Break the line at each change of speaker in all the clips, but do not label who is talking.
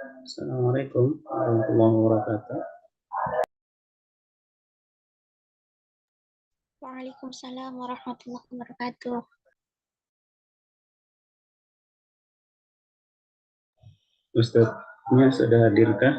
Assalamualaikum warahmatullahi wabarakatuh.
Waalaikumsalam warahmatullahi wabarakatuh.
Ustadznya sudah hadirkah?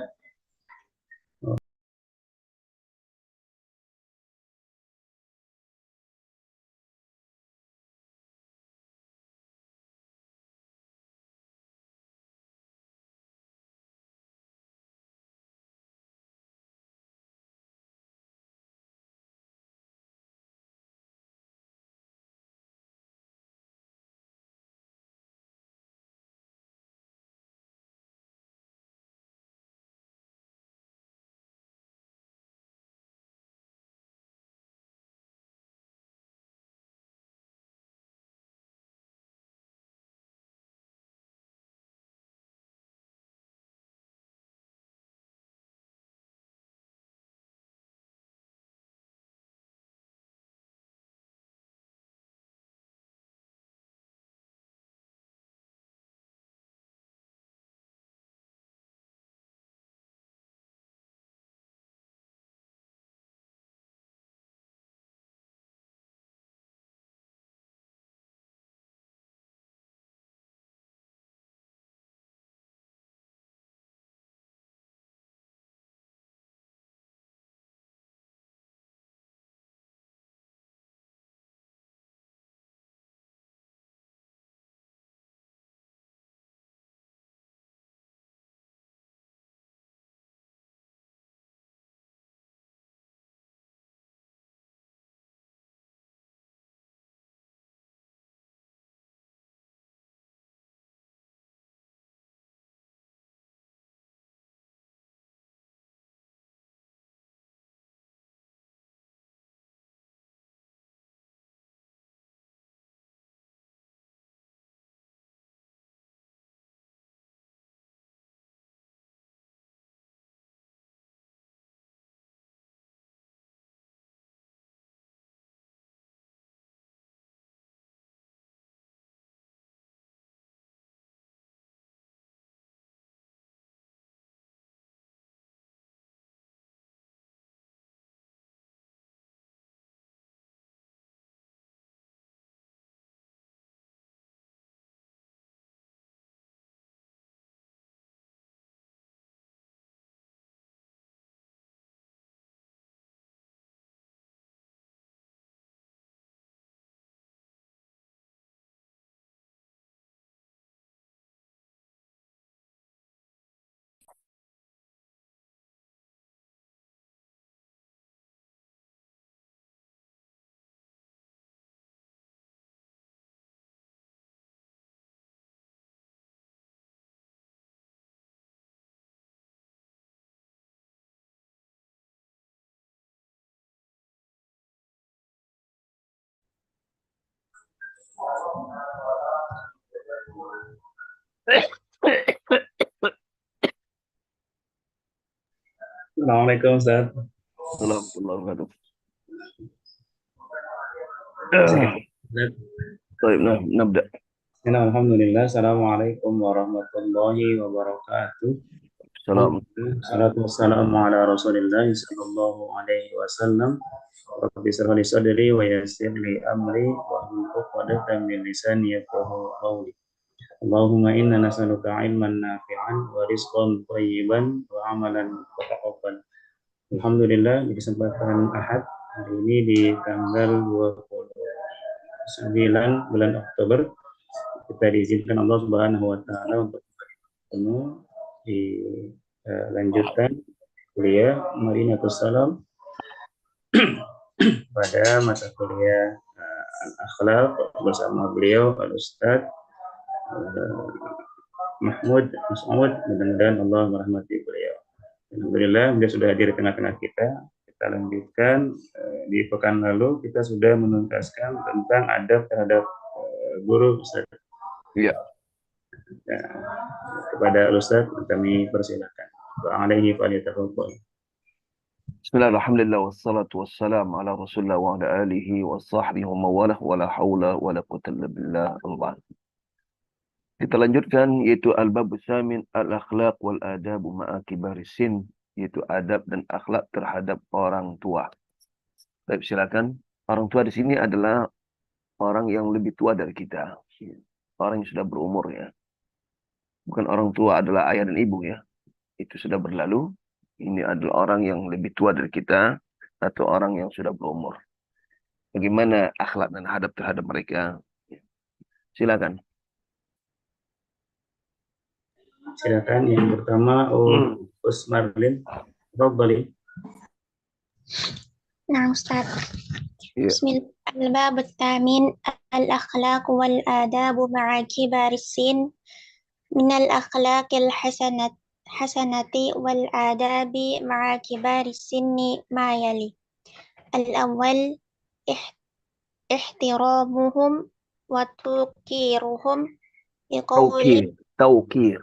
Assalamualaikum Ustaz.
Assalamualaikum.
Baik,
nabda.
Alhamdulillah. Assalamualaikum warahmatullahi wabarakatuh. Salatu wassalamu ala Rasulillah sallallahu alaihi wasallam. Rabbi shrah li sadri wa yassir li amri wa hlul 'uqdatam min lisani yafqahu qawli. Allahumma inna nas'aluka 'ilman nafi'an wa rizqan thayyiban wa 'amalan mutaqabbalan. Alhamdulillah di kesempatan Ahad hari ini di tanggal 29 bulan Oktober kita diizinkan Allah Subhanahu wa taala untuk bertemu di lanjutan kuliah Madinatus Salam pada mata kuliah Al-Akhlaq bersama beliau Al-Ustaz Mahmud Mas'ud. Mudah-mudahan Allah merahmati beliau. Alhamdulillah beliau sudah hadir di tengah-tengah kita. Kita lanjutkan. Di pekan lalu kita sudah menuntaskan tentang adab terhadap guru, Ustaz.
Iya.
Ya, kepada Ustaz kami persilakan. Wa'alaihi falyatafaddal.
Bismillah, alhamdulillah, wassalatu wassalamu ala rasulillah wa ala alihi wa sahbihi wa mawalah wa la hawla wa la quwwata illa billah. Kita lanjutkan yaitu al-babus samin al-akhlaq wal adabu ma'a kibarisin, yaitu adab dan akhlak terhadap orang tua. Baik, silakan. Orang tua di sini adalah orang yang lebih tua dari kita. Orang yang sudah berumur ya. Bukan orang tua adalah ayah dan ibu ya. Itu sudah berlalu. Ini adalah orang yang lebih tua dari kita atau orang yang sudah berumur. Bagaimana akhlak dan adab terhadap mereka? Silakan.
Silakan yang pertama Us Marlin. Tafadhali.
Nah, Ustaz.
Iya.
Bismillah. Al-bab al-thamin al-akhlaq wal adabu ma'a kibaris sin min al-akhlaq al-hasanati wal adabi ma'a kibaris sinni ma yali. Al-awwal ihtiramuhum wa tuqiruhum liqawli
Tawqir.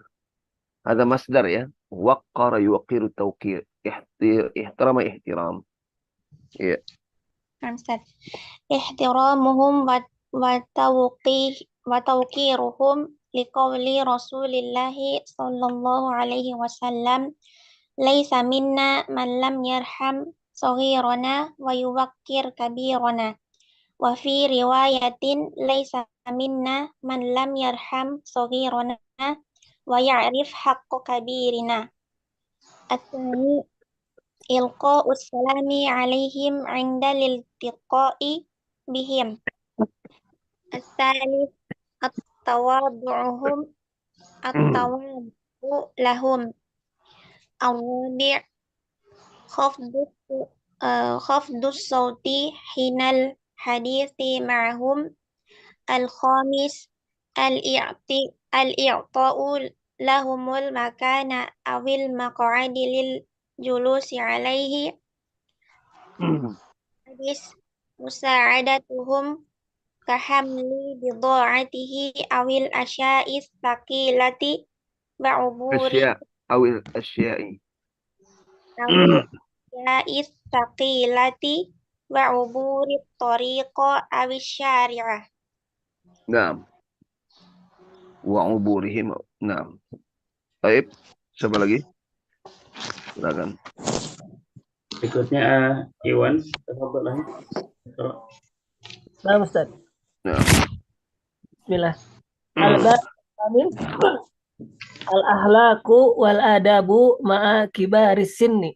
Ada masdar ya. Waqqara yuqiru tawqir. Ihtirama ihtiram. Iya.
Ustaz. Ihtiramuhum wa tawqiruhum liqawli Rasulillahi sallallahu alaihi wasallam laisa minna man lam yarham saghirana wa yuwaqqir kabirana wa fi riwayatin laisa minna man lam yarham saghirana wa ya'rif haqqa kabirina. At-tsani ilqa'us salami alaihim 'inda liltiqa'i bihim. As-salis at-tawaddu'uhum at-tawaddu' lahum. Ar-rabi' khafdus sawti hinal hadithi ma'hum. Al-khamis al-i'ta'u lahumul makana awil maq'adi lil julusi alaihi. Hadis musa'adatuhum kahamli bidha'atihi awil asya'is thaqilati ba'uburi
Awil asya'i.
asya'is thaqilati ba'uburi tariqa awis syari'ah.
Naam. Wa uburihim. Naam. Baik. Siapa lagi? Silakan.
Berikutnya Iwan. Tafadhali.
Nah, Ustaz.
Nah.
Bismillah. Al-Bamin al-akhlaqu wal adabu ma'a kibaris sinni.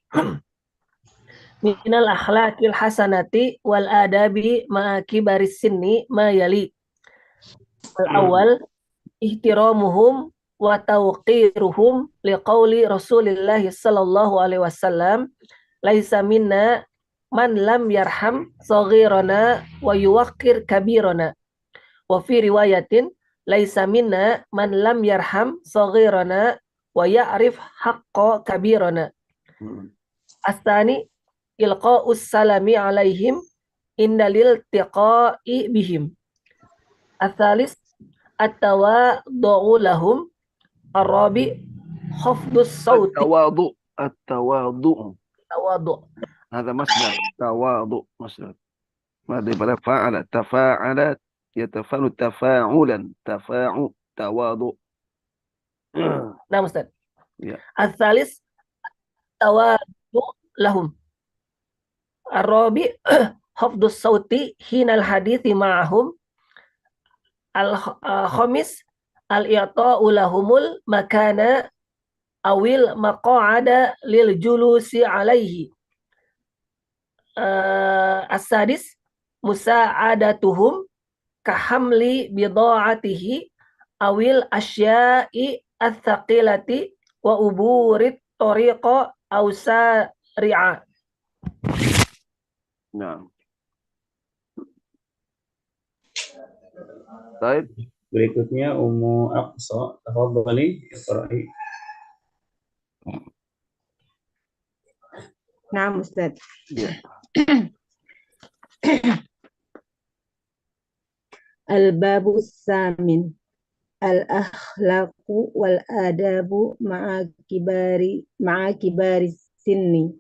Minal akhlaqil hasanati wal adabi ma'a kibaris sinni ma yali. Al-awwal ihtiramuhum wa tawqiruhum liqauli Rasulillah sallallahu alaihi wasallam laisa minna man lam yarham saghirana wa yuwaqqir kabirana. Wa fi riwayatin laisa minna man lam yarham saghirana wa ya'rif haqqa kabirana. Astani ilqa'us salami alaihim indalil tiqa'i bihim. Atsalis at-tawaddu'u lahum. Ar-rabi khafdus sawti.
At-tawaddu. Ada masdar. Tawaddu masdar. Mada pada fa'ala. Tafa'ala. Yatafa'alu tafa'ulan. Tawaddu.
Nah, Ustaz.
Ya.
Atsalis tawaddu lahum. Ar-rabi khafdus sawti hinal hadithi ma'ahum. Al-khamis al-i'ta'u lahumul makana awil maq'ada lil julusi alaihi. As-sadis musa'adatuhum kahamli bidha'atihi awil asya'i ats-tsaqilati wa uburit tariqa aw sari'a.
Nah. Baik.
Berikutnya Ummu Aqsa. Tafadhali. Iqra'i.
Nah, Ustaz.
Ya.
Al-babu samin al-akhlaqu wal adabu ma'a kibari sinni.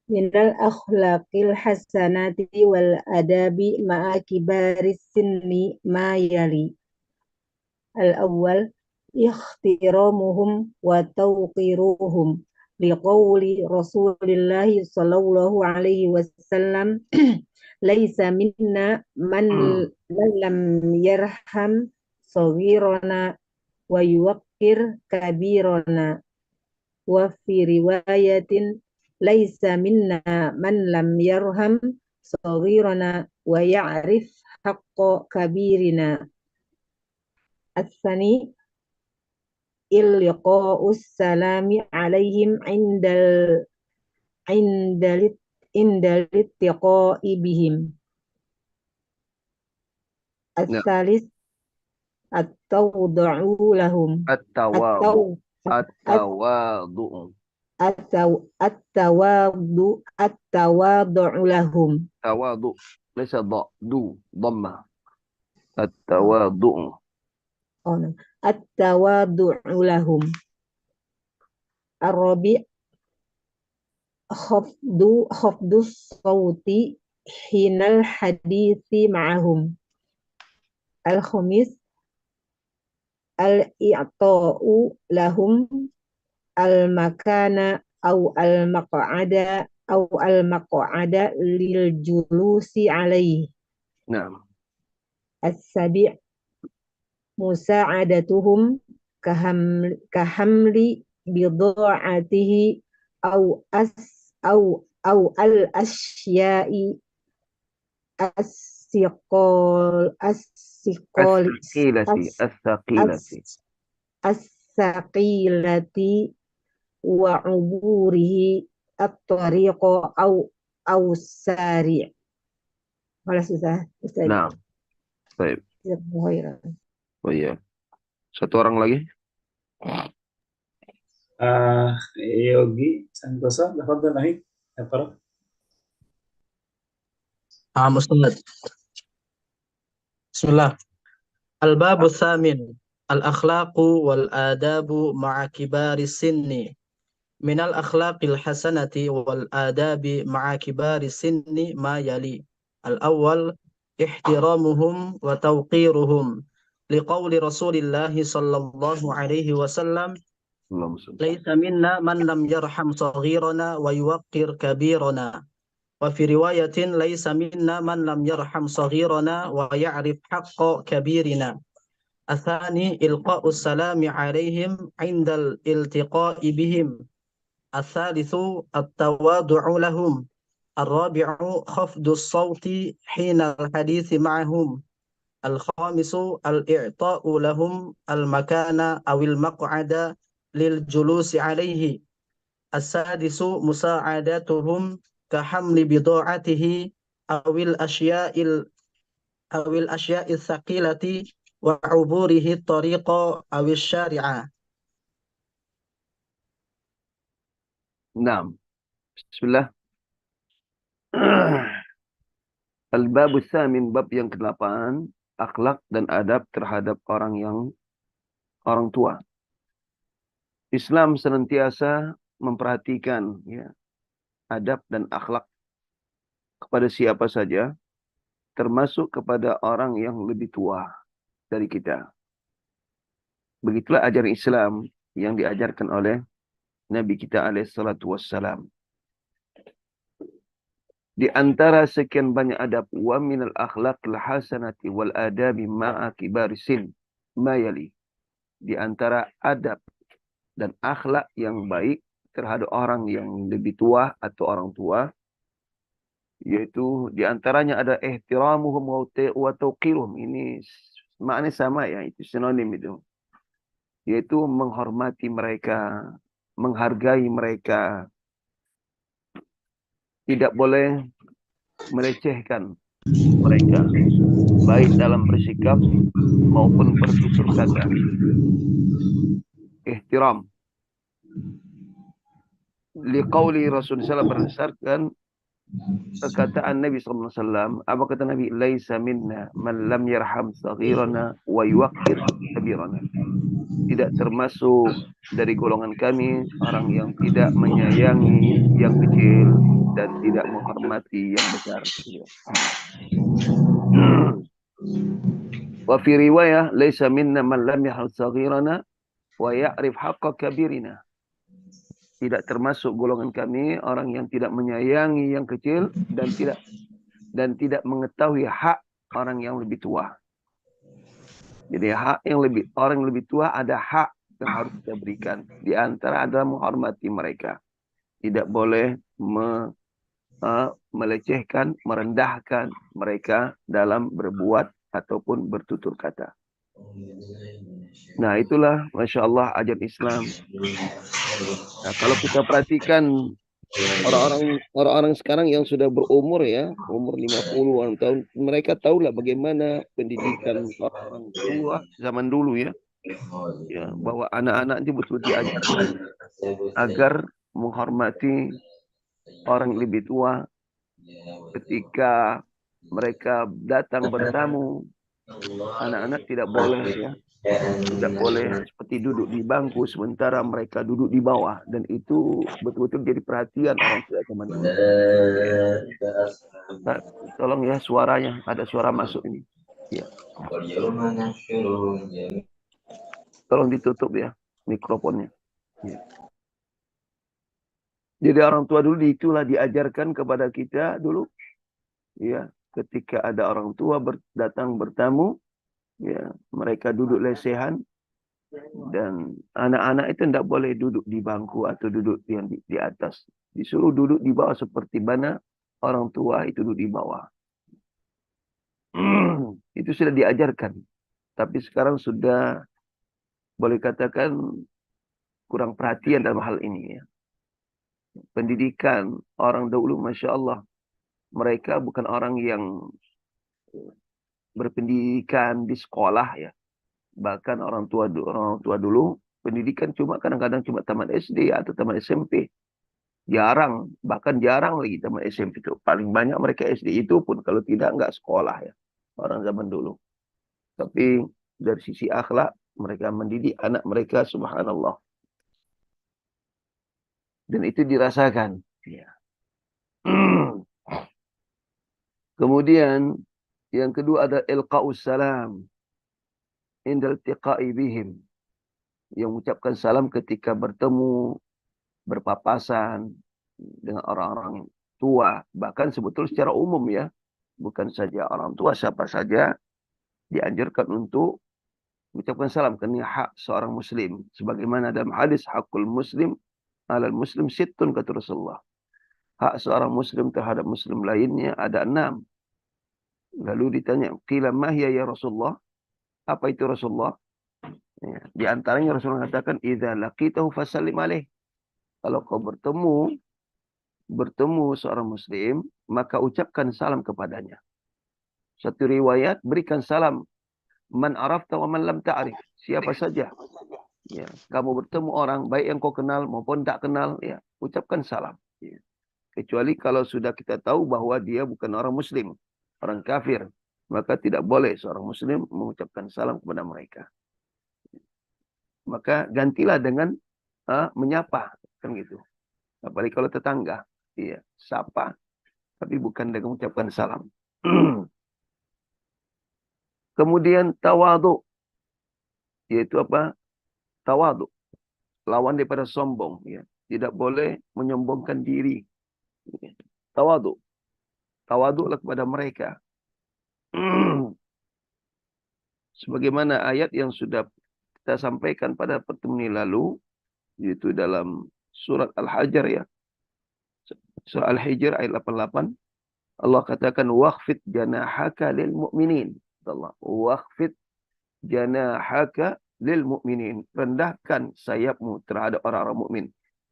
Minal akhlaqil hasanati wal adabi ma'a kibari sinni ma yali. Al-awwal ikhtiramuhum wa tawqiruhum liqawli Rasulillah sallallahu alaihi wasallam laisa minna man lam yarham saghirana wa yuwaqqir kabirana wa fi riwayatin laisa minna man lam yarham saghirana wa ya'rif haqqa kabirina. As-sani illiqa'us salami alaihim indal ittiqa'i bihim. As-salis at-tawdu'u lahum
At-tawadu.
at-tawadu'u lahum.
Tawadu. Laysa du. Dhamma. At-tawadu.
At-tawadu'u lahum. Ar-rabi' khafdus sawti hinal hadithi ma'ahum. Al-khamis al-i'ta'u lahum al-makana al-maq'ada lil julusi alaihi.
Naam.
As-sabi' musa'adatuhum kahamli bidha'atihi au al-asya'i as-saqilati wa uburihi at-tariqa au sari'. Wala susah.
Nah, baik. Oh iya. Satu orang lagi.
Yogi Santosa, tafadhal akhi. Iqra.
Ustaz. Bismillah. Al-babu tsamin al-akhlaqu wal adabu ma'a kibari sinni. Minal akhlaqil hasanati wal adabi ma'a kibari sinni ma yali. Al-awwal ihtiramuhum wa tawqiruhum. Liqawli Rasulillahi sallallahu alaihi wasallam laisa minna man lam yarham saghirana wa yuwaqqir kabirana. Wa fi riwayatin laisa minna man lam yarham saghirana wa ya'rif haqqa kabirina. Athani ilqa'us salami alaihim indal iltiqa'i bihim. Athalithu at-tawadu'u lahum. Ar-rabi'u khafdus sawti hina al-hadithi ma'ahum. Al-khamisu al-i'ta'u lahum al-makana awil maq'ada lil julusi alaihi. As-sadisu musa'adatuhum kahamli bidha'atihi awil asya'il thaqilati wa uburihi tariqa awil syari'a.
Naam. Bismillah. Al-babu tsamin, bab yang ke-8, akhlak dan adab terhadap orang tua. Islam senantiasa memperhatikan adab dan akhlak kepada siapa saja, termasuk kepada orang yang lebih tua dari kita. Begitulah ajaran Islam yang diajarkan oleh Nabi kita alaihissalatu wassalam. Di antara sekian banyak adab, wa minal akhlaqil hasanati wal adabi ma'a kibari sin ma yali. Di antara adab dan akhlak yang baik terhadap orang yang lebih tua atau orang tua, yaitu di antaranya ada ihtiramuhum wa tawqiruhum. Ini maknanya sama ya, itu sinonim itu. Yaitu menghormati mereka, menghargai mereka. Tidak boleh melecehkan mereka, baik dalam bersikap maupun bertutur kata. Ihtiram. Liqauli Rasulullah berdasarkan perkataan Nabi SAW. Apa kata Nabi? Laisa minna man lam yarham saghirana wa yuwaqqir kabirana. Tidak termasuk dari golongan kami orang yang tidak menyayangi yang kecil dan tidak menghormati yang besar. Wa fi riwayah laisa minna man lam yahal saghirana wa ya'rif haqqa kabirina. Tidak termasuk golongan kami orang yang tidak menyayangi yang kecil dan tidak mengetahui hak orang yang lebih tua. Jadi orang yang lebih tua ada hak yang harus kita berikan. Di antara adalah menghormati mereka. Tidak boleh melecehkan, merendahkan mereka dalam berbuat ataupun bertutur kata. Nah, itulah Masya Allah ajaran Islam. Nah, kalau kita perhatikan orang-orang sekarang yang sudah berumur ya, umur 50-an tahun, mereka tahulah bagaimana pendidikan orang tua zaman dulu ya. Ya, bahwa anak-anak itu betul-betul diajarkan agar menghormati orang lebih tua ketika mereka datang bertamu. Anak-anak tidak boleh ya. Tidak boleh seperti duduk di bangku sementara mereka duduk di bawah. Dan itu betul-betul jadi perhatian orang tua zaman dulu. Nah, tolong ya suaranya. Ada suara masuk ini. Ya. Tolong ditutup ya mikrofonnya. Ya. Jadi orang tua dulu itulah diajarkan kepada kita dulu. Ya, ketika ada orang tua datang bertamu. Ya, mereka duduk lesehan. Dan anak-anak itu tidak boleh duduk di bangku atau duduk yang di atas. Disuruh duduk di bawah seperti mana orang tua itu duduk di bawah. Itu sudah diajarkan. Tapi sekarang sudah boleh katakan kurang perhatian dalam hal ini. Ya. Pendidikan orang dahulu, Masya Allah. Mereka bukan orang yang berpendidikan di sekolah ya. Bahkan orang tua dulu pendidikan cuma kadang-kadang cuma tamat SD atau tamat SMP. Jarang, bahkan jarang lagi tamat SMP itu. Paling banyak mereka SD itu pun kalau tidak enggak sekolah ya. Orang zaman dulu. Tapi dari sisi akhlak mereka mendidik anak mereka subhanallah. Dan itu dirasakan. Ya. Kemudian yang kedua ada ilqa'us salam indal tiqa'i bihim. Yang mengucapkan salam ketika bertemu, berpapasan dengan orang-orang tua. Bahkan sebetulnya secara umum ya. Bukan saja orang tua, siapa saja dianjurkan untuk mengucapkan salam. Karena hak seorang muslim. Sebagaimana dalam hadis, hakul muslim alal muslim sittun kata Rasulullah. Hak seorang muslim terhadap muslim lainnya ada 6. Lalu ditanya, qila mahya ya Rasulullah? Apa itu Rasulullah? Ya, di antaranya Rasulullah katakan, idza laqitahu fasallim alaih. Kalau kau bertemu seorang muslim, maka ucapkan salam kepadanya. Satu riwayat, berikan salam man arafta wa man lam ta'rif. Siapa saja. Ya, kamu bertemu orang, baik yang kau kenal maupun tak kenal, ya, ucapkan salam. Ya. Kecuali kalau sudah kita tahu bahwa dia bukan orang muslim, orang kafir, maka tidak boleh seorang muslim mengucapkan salam kepada mereka. Maka gantilah dengan menyapa, kan gitu. Apalagi kalau tetangga, iya, sapa, tapi bukan dengan mengucapkan salam. Kemudian tawadhu, yaitu apa? Tawadhu, lawan daripada sombong. Ya. Tidak boleh menyombongkan diri. Tawadhu, tawadhulah kepada mereka. Sebagaimana ayat yang sudah kita sampaikan pada pertemuan lalu, yaitu dalam surat Al-Hajar ya. Surah Al-Hijr ayat 88. Allah katakan waqfid janahaka lil mu'minin. Allah waqfid janahaka lil mu'minin. Rendahkan sayapmu terhadap orang-orang mukmin.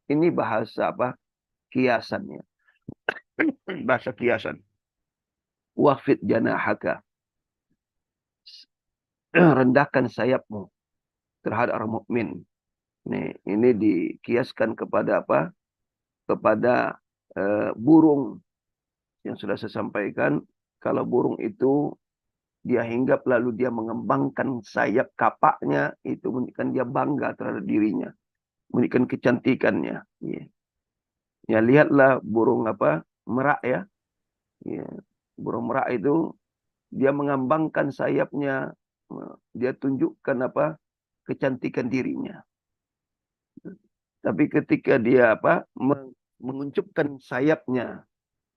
Ini bahasa apa? Kiasannya. Bahasa kiasan. Waqfid janahaka. Rendahkan sayapmu terhadap orang mukmin. Ini dikiaskan kepada apa? Kepada burung yang sudah saya sampaikan. Kalau burung itu dia hinggap lalu dia mengembangkan sayap kapaknya, itu menunjukkan dia bangga terhadap dirinya, menunjukkan kecantikannya. Ya, lihatlah burung apa? Merak ya. Ya. Burung merak itu dia mengembangkan sayapnya, Dia tunjukkan apa? Kecantikan dirinya. Tapi ketika dia apa? Menguncupkan sayapnya,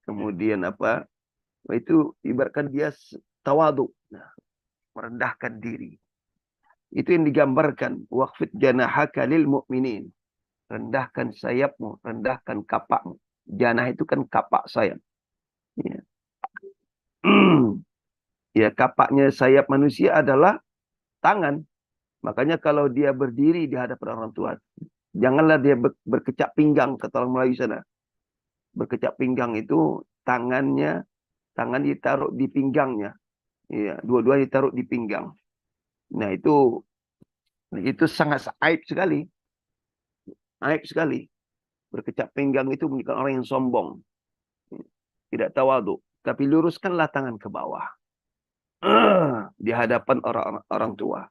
kemudian apa? Itu ibaratkan dia tawadu, merendahkan diri. Itu yang digambarkan. Waqfid janahaka lil mu'minin. Rendahkan sayapmu, rendahkan kapakmu. Janah itu kan kapak sayap. Ya. Ya, kapaknya sayap manusia adalah tangan. Makanya kalau dia berdiri di hadapan orang tua, janganlah dia berkecak pinggang, kata orang Melayu sana. Berkecak pinggang itu tangan ditaruh di pinggangnya. Ya, dua-duanya ditaruh di pinggang. Nah, itu sangat aib sekali. Aib sekali. Berkecak pinggang itu bukan orang yang sombong. Tidak tawadu. Tapi luruskanlah tangan ke bawah. Di hadapan orang tua.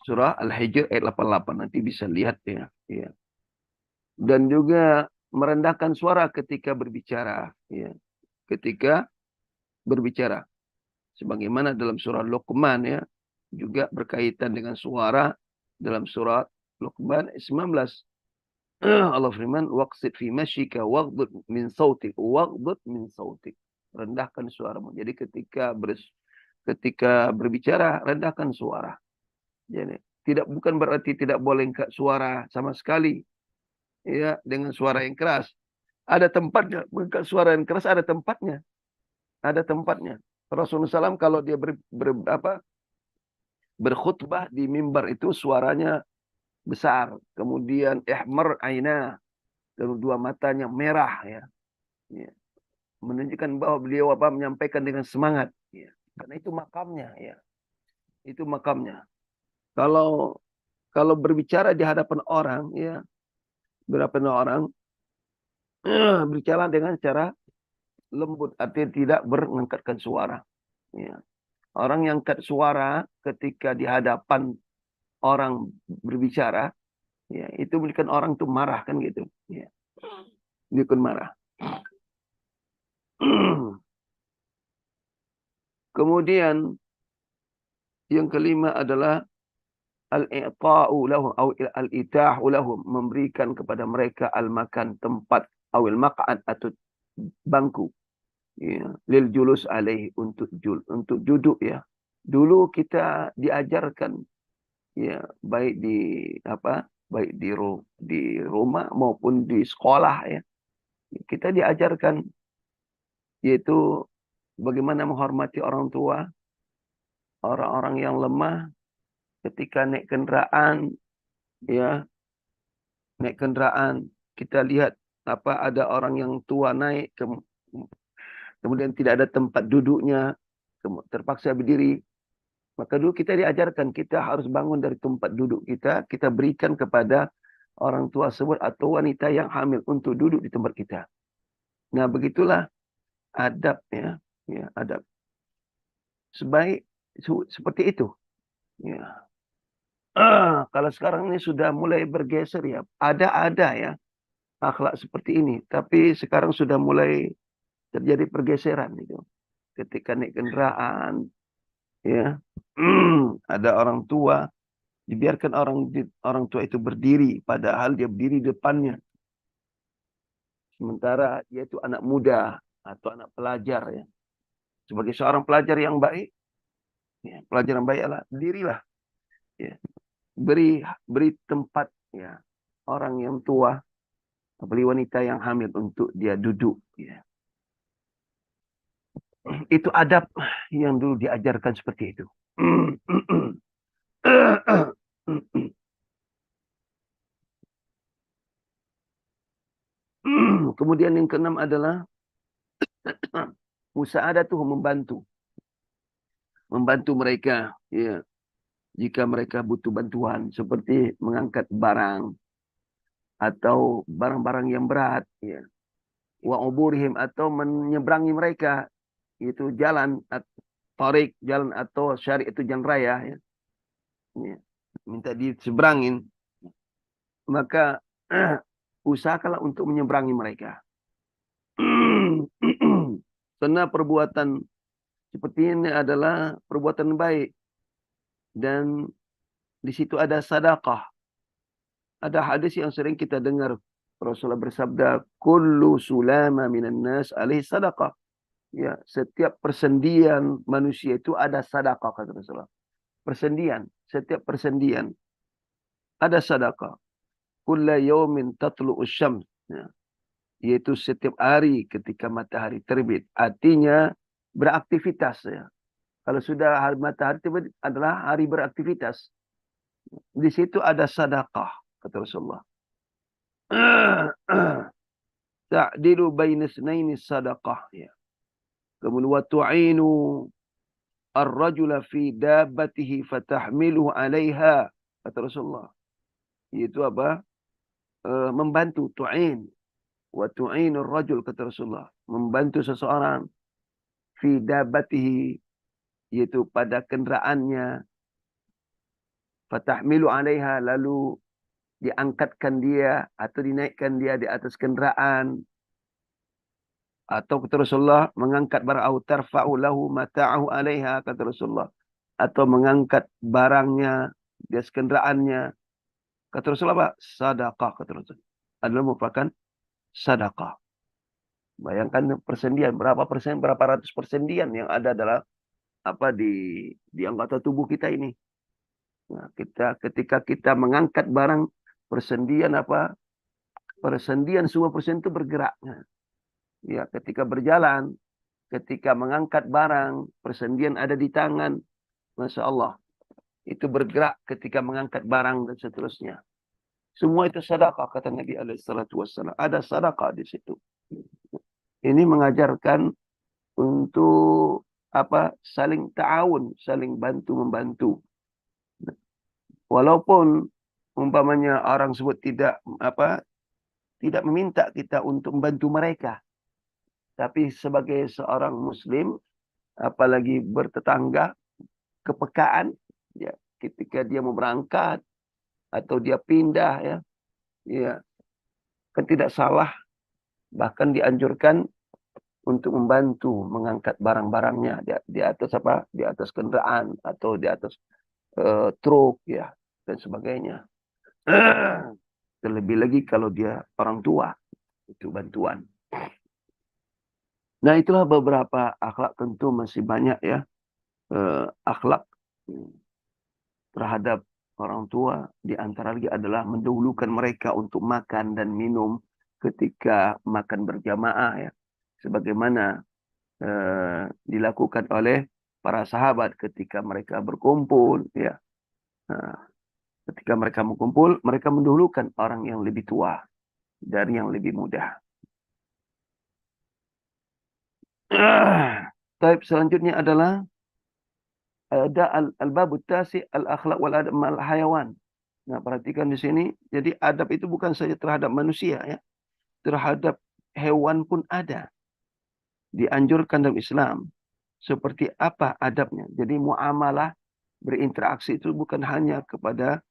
Surah Al-Hijr ayat 88. Nanti bisa lihat ya. Ya. Dan juga merendahkan suara ketika berbicara. Ya. Ketika berbicara. Sebagaimana dalam surah Luqman ya. Juga berkaitan dengan suara dalam surat Luqman 19. Allah firman, waqsid fi masyika waghdud min sautik. Waghdud min sautik. Rendahkan suaramu. Jadi ketika berbicara, rendahkan suara. Jadi, bukan berarti tidak boleh angkat suara sama sekali. Ya, dengan suara yang keras. Ada tempatnya. Mengangkat suara yang keras ada tempatnya. Ada tempatnya. Rasulullah SAW kalau dia berkhutbah di mimbar itu suaranya besar, kemudian ihmar aina, kedua matanya merah ya. Ya. Menunjukkan bahwa beliau menyampaikan dengan semangat ya. Karena itu makamnya ya. Itu makamnya. Kalau berbicara di hadapan orang ya, berbicara dengan cara lembut, artinya tidak mengangkatkan suara ya. Orang yang angkat suara ketika di hadapan orang berbicara ya, itu bukan orang tuh marah kan gitu ya. Bukan marah. Kemudian yang kelima adalah al-i'ta'u lahum atau al-itahu lahum, memberikan kepada mereka al-makan, tempat, awil maq'ad atau bangku ya, lil julus alaihi, untuk duduk ya. Dulu kita diajarkan ya, baik di rumah maupun di sekolah ya. Kita diajarkan yaitu bagaimana menghormati orang tua, orang-orang yang lemah ketika naik kendaraan ya. Naik kendaraan kita lihat ada orang yang tua naik kemudian tidak ada tempat duduknya, terpaksa berdiri. Maka dulu kita diajarkan kita harus bangun dari tempat duduk kita berikan kepada orang tua tersebut atau wanita yang hamil untuk duduk di tempat kita. Nah, begitulah adabnya ya, adab. Seperti itu. Ya. Kalau sekarang ini sudah mulai bergeser ya. Ada ya akhlak seperti ini, tapi sekarang sudah mulai terjadi pergeseran itu. Ketika naik kendaraan ya, ada orang tua, dibiarkan orang tua itu berdiri padahal dia berdiri di depannya. Sementara dia itu anak muda atau anak pelajar ya. Sebagai seorang pelajar yang baik, ya, pelajar yang baik adalah dirilah. Ya. Beri tempat ya orang yang tua, beri wanita yang hamil untuk dia duduk ya. Itu adab yang dulu diajarkan seperti itu. Kemudian yang keenam adalah musa'adatuh, membantu mereka ya, jika mereka butuh bantuan seperti mengangkat barang atau barang-barang yang berat ya. Wa uburihim, atau menyeberangi mereka, itu jalan tarik, jalan atau syari, itu jalan raya ya. Ya. Minta diseberangin, maka usahakanlah untuk menyeberangi mereka. Karena perbuatan seperti ini adalah perbuatan baik. Dan di situ ada sedekah. Ada hadis yang sering kita dengar. Rasulullah bersabda, kullu sulama minan nas alaihi sedekah. Ya, setiap persendian manusia itu ada sedekah, kata Rasulullah. Persendian, setiap persendian ada sedekah. Kulla yawmin tatlu'us syams. Ya, yaitu setiap hari ketika matahari terbit. Artinya beraktivitas. Ya. Kalau sudah hari matahari terbit adalah hari beraktivitas. Di situ ada sedekah, kata Rasulullah. Ta'dilu baina isnaini sedekah. Ya. Kemudian wa tu'inu ar-rajula fi dabbatihi fatahmiluhu 'alaiha, kata Rasulullah. Itu apa? Membantu, tu'in. Wa tu'inu ar-rajul, kata Rasulullah. Membantu seseorang fi dabbatihi, yaitu pada kenderaannya. Fatahmilu 'alaiha, lalu diangkatkan dia atau dinaikkan dia di atas kenderaan. Atau kata Rasulullah, mengangkat barang au tarfa'u lahu mata'ahu 'alaiha, kata Rasulullah. Atau mengangkat barangnya di atas kenderaannya. Kata Rasulullah apa? Sedekah, kata Rasulullah. Adalah merupakan sedekah. Bayangkan persendian, berapa ratus persendian yang ada dalam apa di anggota tubuh kita ini. Nah, ketika kita mengangkat barang, persendian semua persen itu bergerak. Ya, ketika berjalan, ketika mengangkat barang, persendian ada di tangan. Masya Allah. Itu bergerak ketika mengangkat barang dan seterusnya. Semua itu sedekah, kata Nabi SAW. Ada sedekah di situ. Ini mengajarkan untuk saling ta'awun, saling bantu-membantu. Walaupun umpamanya orang sebut tidak meminta kita untuk membantu mereka. Tapi sebagai seorang muslim, apalagi bertetangga, kepekaan, ya, ketika dia mau berangkat atau dia pindah, ya, kan tidak salah, bahkan dianjurkan untuk membantu mengangkat barang-barangnya di atas kendaraan atau di atas truk, ya, dan sebagainya. Terlebih lagi kalau dia orang tua, itu bantuan. Nah, itulah beberapa akhlak, tentu masih banyak ya. Akhlak terhadap orang tua, di antara lagi adalah mendahulukan mereka untuk makan dan minum ketika makan berjamaah, ya. Sebagaimana dilakukan oleh para sahabat ketika mereka berkumpul, ya. Ketika mereka berkumpul, mereka mendahulukan orang yang lebih tua dari yang lebih muda. Taib selanjutnya adalah ada al-babut tasi al-akhlaq wal adab mal hayawan. Nah, perhatikan di sini. Jadi adab itu bukan saja terhadap manusia, ya. Terhadap hewan pun ada. Dianjurkan dalam Islam. Seperti apa adabnya. Jadi muamalah, berinteraksi itu bukan hanya kepada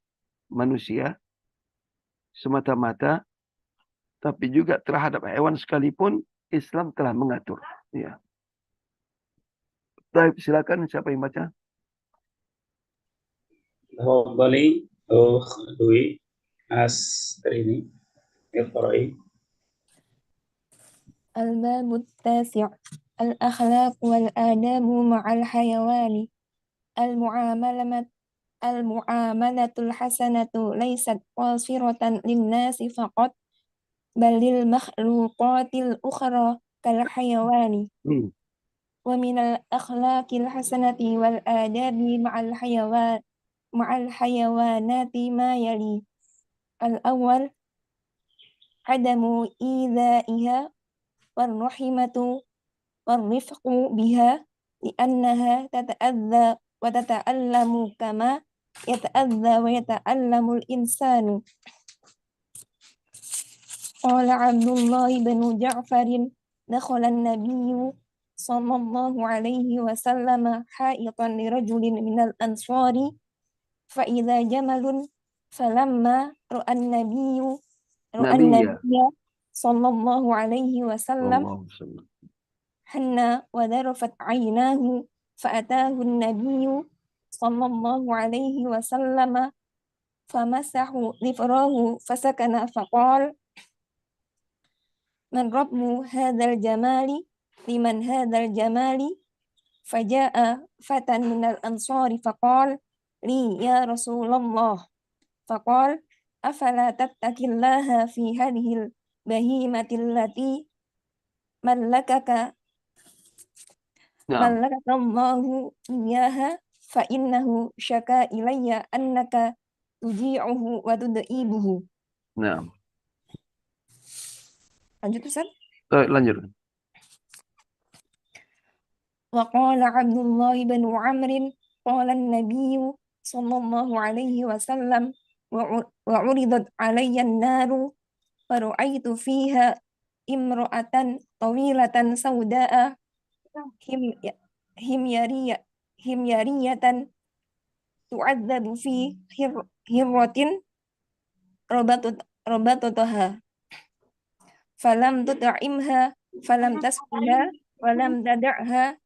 manusia semata-mata, tapi juga terhadap hewan sekalipun Islam telah mengatur. Ya. Baik, silakan siapa yang baca?
Tafadhali, Dwi Astrini, iqra'i.
الباب التاسع الأخلاق والآداب مع الحيوان. المعاملة الحسنة ليست قاصرة للناس فقط بل للمخلوقات الأخرى كالحيوان. ومن الأخلاق الحسنة والآداب مع الحيوانات ما يلي: الأول عدم إيذائها، والرحمة والرفق بها لأنها تتأذى وتتألم كما يتأذى ويتألم الإنسان. قال عبد الله بن جعفر دخل النبي صلى الله عليه وسلم حائطا لرجل من الأنصار فإذا جمل فلما رأى النبي صلى الله عليه وسلم حن وذرفت عيناه فأتاه النبي صلى الله عليه وسلم فمسح ظفره فسكن فقال من رب هذا الجمال لمن هذا الجمال فجاء فتى من الأنصار فقال لي يا رسول الله فقال أفلا تتقي الله في هذه البهيمة التي ملكك
نعم
ملكك الله إياها فإنه شكا إلي أنك تجيعه وتدئيبه.
نعم.
Lanjut Ustaz.
Lanjut.
وقال عبد الله بن عمرو قال النبي صلى الله عليه وسلم وعرضت علي النار فرأيت فيها امرأة طويلة سوداء هميارية تعذب في هرة ربطتها فلم تطعمها فلم تسقها ولم تدعها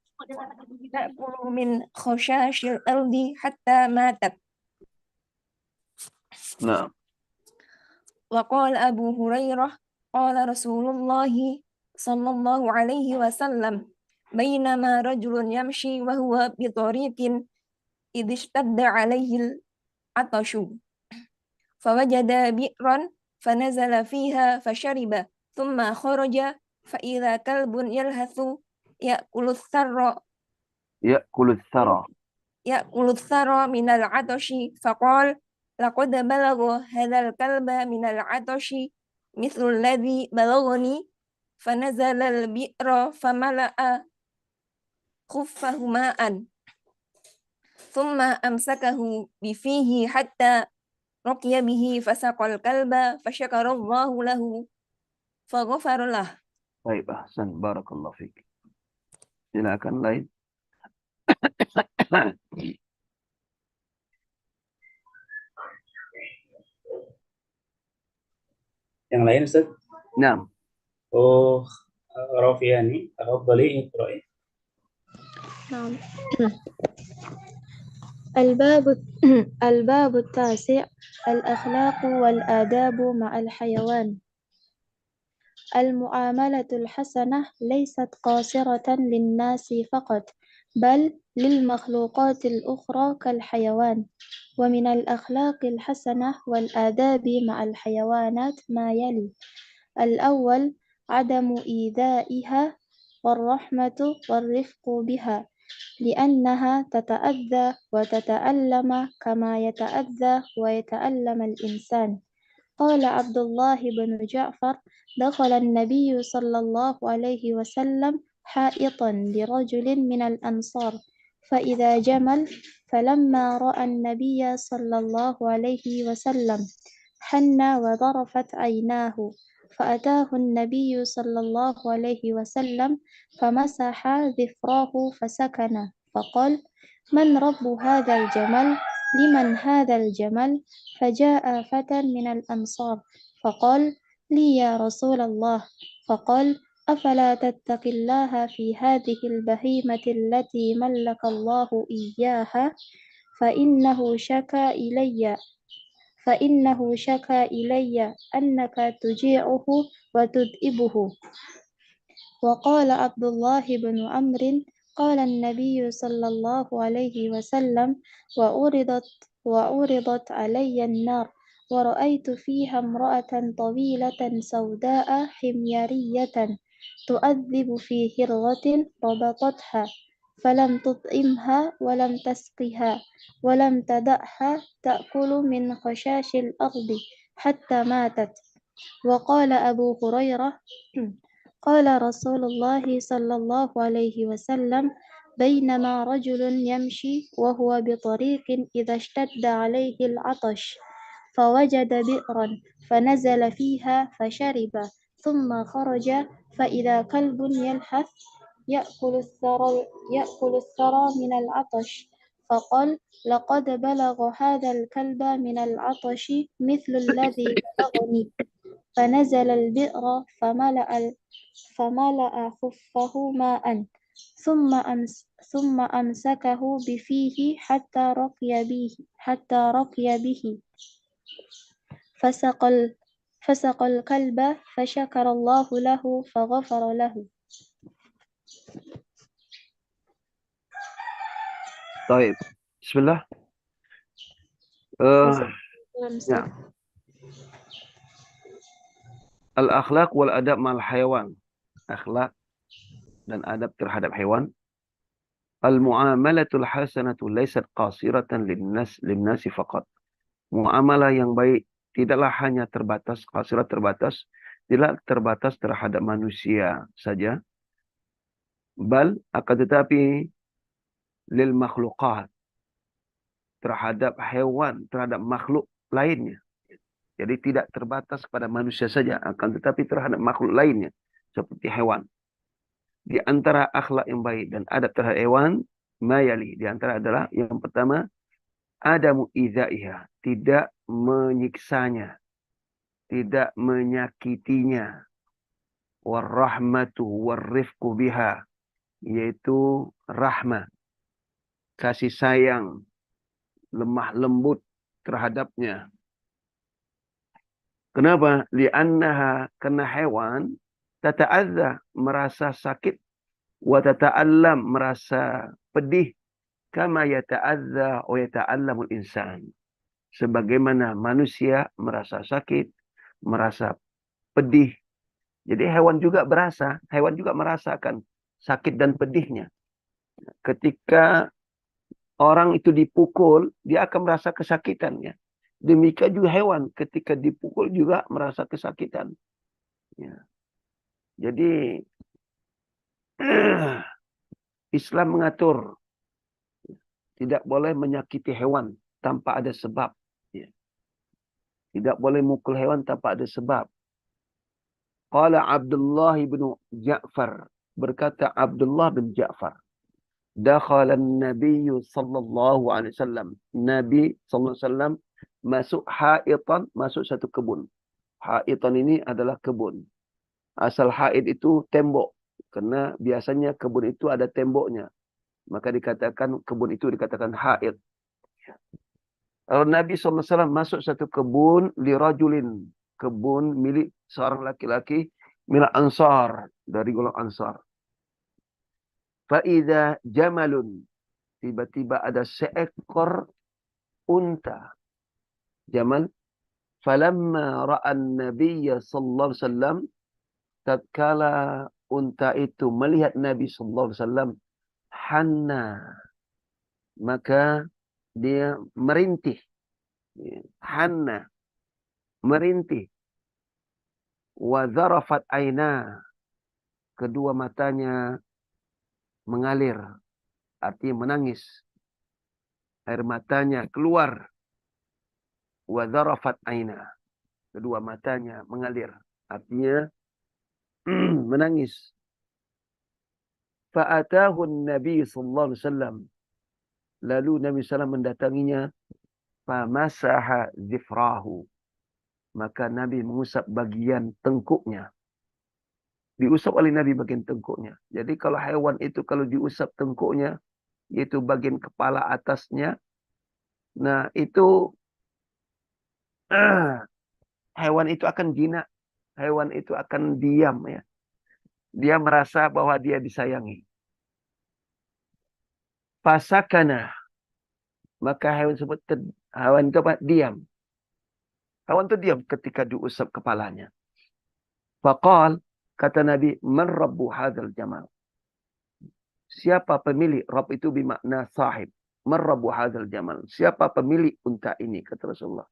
تأكل من خشاش الأرض حتى ماتت.
نعم.
وقال أبو هريرة قال رسول الله صلى الله عليه وسلم بينما رجل يمشي وهو بطريق إذ اشتد عليه العطش فوجد بئرا فنزل فيها فشرب ثم خرج فإذا كلب يلهث يأكل الثرى من العطش فقال لقد بلغ هذا الكلب من العطش مثل الذي بلغني فنزل البئر فملأ خفه ماء ثم أمسكه بفيه حتى رقي به فسقى الكلب فشكر الله له فغفر له.
Baik, ahsan, barakallahu fiik. Silakan lain.
Yang lain Ustaz?
Naam.
Oh, Rafiani, tafadhali iqra'i.
نعم. الباب التاسع الأخلاق والآداب مع الحيوان. المعاملة الحسنة ليست قاصرة للناس فقط بل للمخلوقات الأخرى كالحيوان. ومن الأخلاق الحسنة والآداب مع الحيوانات ما يلي: الأول عدم إيذائها والرحمة والرفق بها لأنها تتأذى وتتألم كما يتأذى ويتألم الإنسان. قال عبد الله بن جعفر دخل النبي صلى الله عليه وسلم حائطا لرجل من الأنصار فإذا جمل فلما رأى النبي صلى الله عليه وسلم حن وظرفت عيناه فأتاه النبي صلى الله عليه وسلم فمسح ذفراه فسكن فقال من رب هذا الجمل لمن هذا الجمل فجاء فتى من الأنصار فقال لي يا رسول الله فقال أفلا تتقي الله في هذه البهيمة التي ملك الله إياها فإنه شكا إلي أنك تجيعه وتدئبه. وقال عبد الله بن عمرو قال النبي صلى الله عليه وسلم وعرضت علي النار ورأيت فيها امرأة طويلة سوداء حميرية تؤذب في هرة ربطتها فلم تطعمها ولم تسقها ولم تدعها تأكل من خشاش الأرض حتى ماتت. وقال أبو هريرة قال رسول الله صلى الله عليه وسلم بينما رجل يمشي وهو بطريق إذا اشتد عليه العطش فوجد بئرا فنزل فيها فشرب ثم خرج فإذا كلب يلهث يأكل الثرى من العطش فقال لقد بلغ هذا الكلب من العطش مثل الذي بلغني فنزل البئر فملأ خفه ماء ثم أمسكه بفيه حتى رقي به فسق الكلب فشكر الله له فغفر له.
طيب. Bismillah. Ya. Al-akhlaq wal adab mal hayawan. Akhlak dan adab terhadap hewan. Al-muamalatul hasanatu laysat qasiratan linnasi faqat. Muamalah yang baik tidaklah hanya terbatas, qasirat terbatas, tidak terbatas terhadap manusia saja. Bal akan tetapi lil makhluqat, terhadap hewan, terhadap makhluk lainnya. Jadi tidak terbatas pada manusia saja, akan tetapi terhadap makhluk lainnya seperti hewan. Di antara akhlak yang baik dan adab terhadap hewan, mayali. Di antara adalah yang pertama, adamu idzaiha, tidak menyiksanya, tidak menyakitinya. Warahmatu warrifqu biha, yaitu rahmah, kasih sayang, lemah lembut terhadapnya. Kenapa? Li'annaha, karena hewan tata'adza, merasa sakit, wa tata'allam, merasa pedih, kama yata'adza wa yata'allamul insan, sebagaimana manusia merasa sakit, merasa pedih. Jadi hewan juga merasakan sakit dan pedihnya. Ketika orang itu dipukul, dia akan merasa kesakitannya. Demikian juga hewan ketika dipukul juga merasa kesakitan. Ya. Jadi Islam mengatur tidak boleh menyakiti hewan tanpa ada sebab. Ya. Tidak boleh mukul hewan tanpa ada sebab. Qala Abdullah bin Ja'far, berkata Abdullah bin Ja'far, dakhala an-nabiy sallallahu alaihi wasallam, Nabi sallallahu alaihi wasallam masuk haitan, masuk satu kebun. Haitan ini adalah kebun. Asal haid itu tembok, karena biasanya kebun itu ada temboknya. Maka dikatakan kebun itu dikatakan haid. Lalu Nabi SAW masuk satu kebun, lirajulin, kebun milik seorang laki-laki, milik Ansar, dari golongan Ansar. Fa'idha jamalun, tiba-tiba ada seekor unta. Jamal. Falamma ra'an Nabiyya sallallahu alaihi wasallam, tatkala unta itu melihat Nabi sallallahu alaihi wasallam, hanna, maka dia merintih. Hanna, merintih. Wa dzarafat aina, kedua matanya mengalir, artinya menangis. Air matanya keluar. Wa dzarafat aina, kedua matanya mengalir, artinya menangis. Fa'atahu Nabi sallallahu alaihi wasallam, lalu Nabi SAW mendatanginya. Famasaha zifrahu, maka Nabi mengusap bagian tengkuknya. Diusap oleh Nabi bagian tengkuknya. Jadi kalau hewan itu kalau diusap tengkuknya, yaitu bagian kepala atasnya, nah itu hewan itu akan jinak. Hewan itu akan diam, ya. Dia merasa bahwa dia disayangi. Fasakana, maka hewan tersebut hewan itu apa? Diam. Hewan itu diam ketika diusap kepalanya. Faqal, kata Nabi, man rabbu hadzal jamal. Siapa pemilik? Rabb itu bermakna sahib. Man rabbu hadzal jamal. Siapa pemilik unta ini? Kata Rasulullah.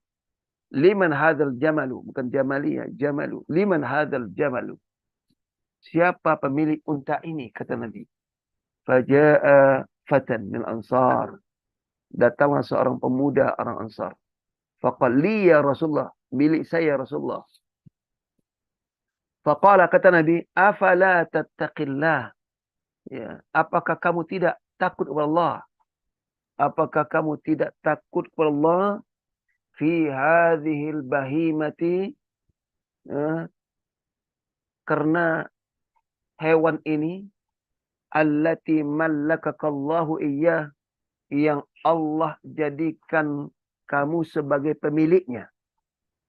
Liman hadzal jamalu, bukan jamaliyah, jamalu. Liman hadzal jamalu. Siapa pemilik unta ini? Kata Nabi. Faja'a fatan min ansar. Datanglah seorang pemuda orang Ansar. Faqal li ya Rasulullah, milik saya Rasulullah. Faqala, kata Nabi, afala tattaqillah. Ya, apakah kamu tidak takut kepada Allah? Apakah kamu tidak takut kepada Allah fi hadhil bahimati, ya, karena hewan ini, allati mallakakallahu iyyah, yang Allah jadikan kamu sebagai pemiliknya.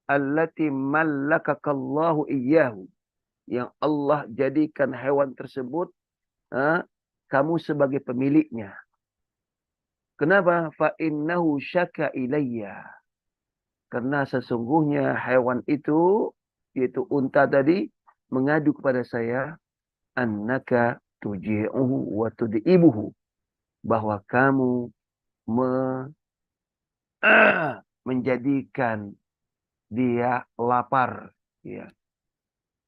Allati mallakakallahu iyyahu, yang Allah jadikan hewan tersebut kamu sebagai pemiliknya. Kenapa? Fa innahu syaka ilayya, karena sesungguhnya hewan itu, yaitu unta tadi, mengadu kepada saya, annaka tuji'uhu wa tud'ibuhu, bahwa kamu menjadikan dia lapar, ya.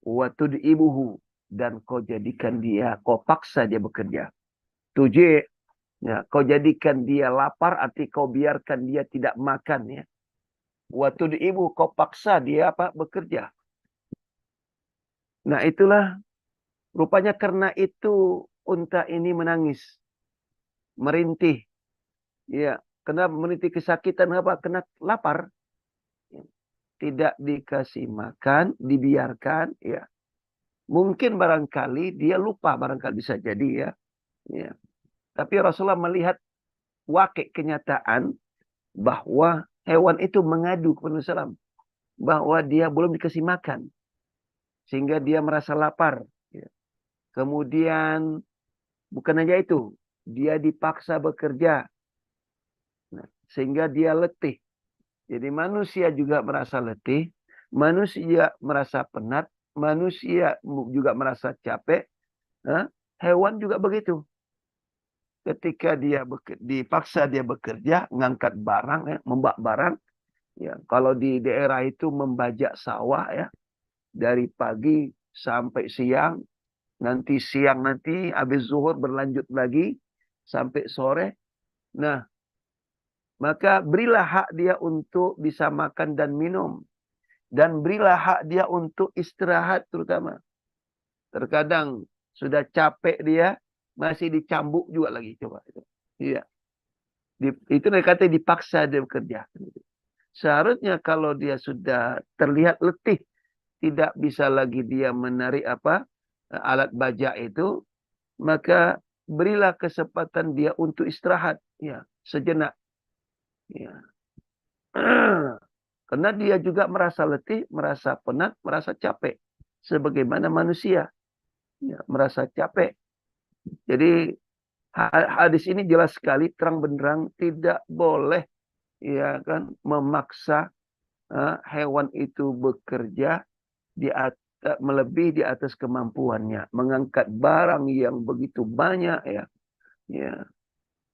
Wa tud'ibuhu, dan kau jadikan dia, kau paksa dia bekerja. Tuji', ya, kau jadikan dia lapar, arti kau biarkan dia tidak makan, ya. Wa tud'ibuhu, kau paksa dia bekerja. Nah, itulah rupanya karena itu unta ini menangis, merintih. Ya, kena merintih kesakitan apa? Kena lapar. Tidak dikasih makan, dibiarkan, ya. Mungkin barangkali dia lupa, barangkali bisa jadi, ya. Ya. Tapi Rasulullah melihat wakil kenyataan bahwa hewan itu mengadu kepada Rasulullah bahwa dia belum dikasih makan, sehingga dia merasa lapar. Ya. Kemudian bukan hanya itu, dia dipaksa bekerja, nah, sehingga dia letih. Jadi manusia juga merasa letih, manusia merasa penat, manusia juga merasa capek, hewan juga begitu. Ketika dia dipaksa dia bekerja, ngangkat barang, ya, membak barang, ya, kalau di daerah itu membajak sawah, ya, dari pagi sampai siang, nanti siang nanti habis zuhur berlanjut lagi sampai sore. Nah, maka berilah hak dia untuk bisa makan dan minum. Dan berilah hak dia untuk istirahat terutama. Terkadang sudah capek dia, masih dicambuk juga lagi. Coba. Iya. Itu kata dipaksa dia bekerja. Seharusnya kalau dia sudah terlihat letih, tidak bisa lagi dia menarik alat bajak itu, maka berilah kesempatan dia untuk istirahat. Ya, sejenak. Ya. Karena dia juga merasa letih, merasa penat, merasa capek. Sebagaimana manusia. Ya, merasa capek. Jadi hadis ini jelas sekali, terang benderang, tidak boleh, ya kan, memaksa hewan itu bekerja melebihi di atas kemampuannya. Mengangkat barang yang begitu banyak, ya. Ya.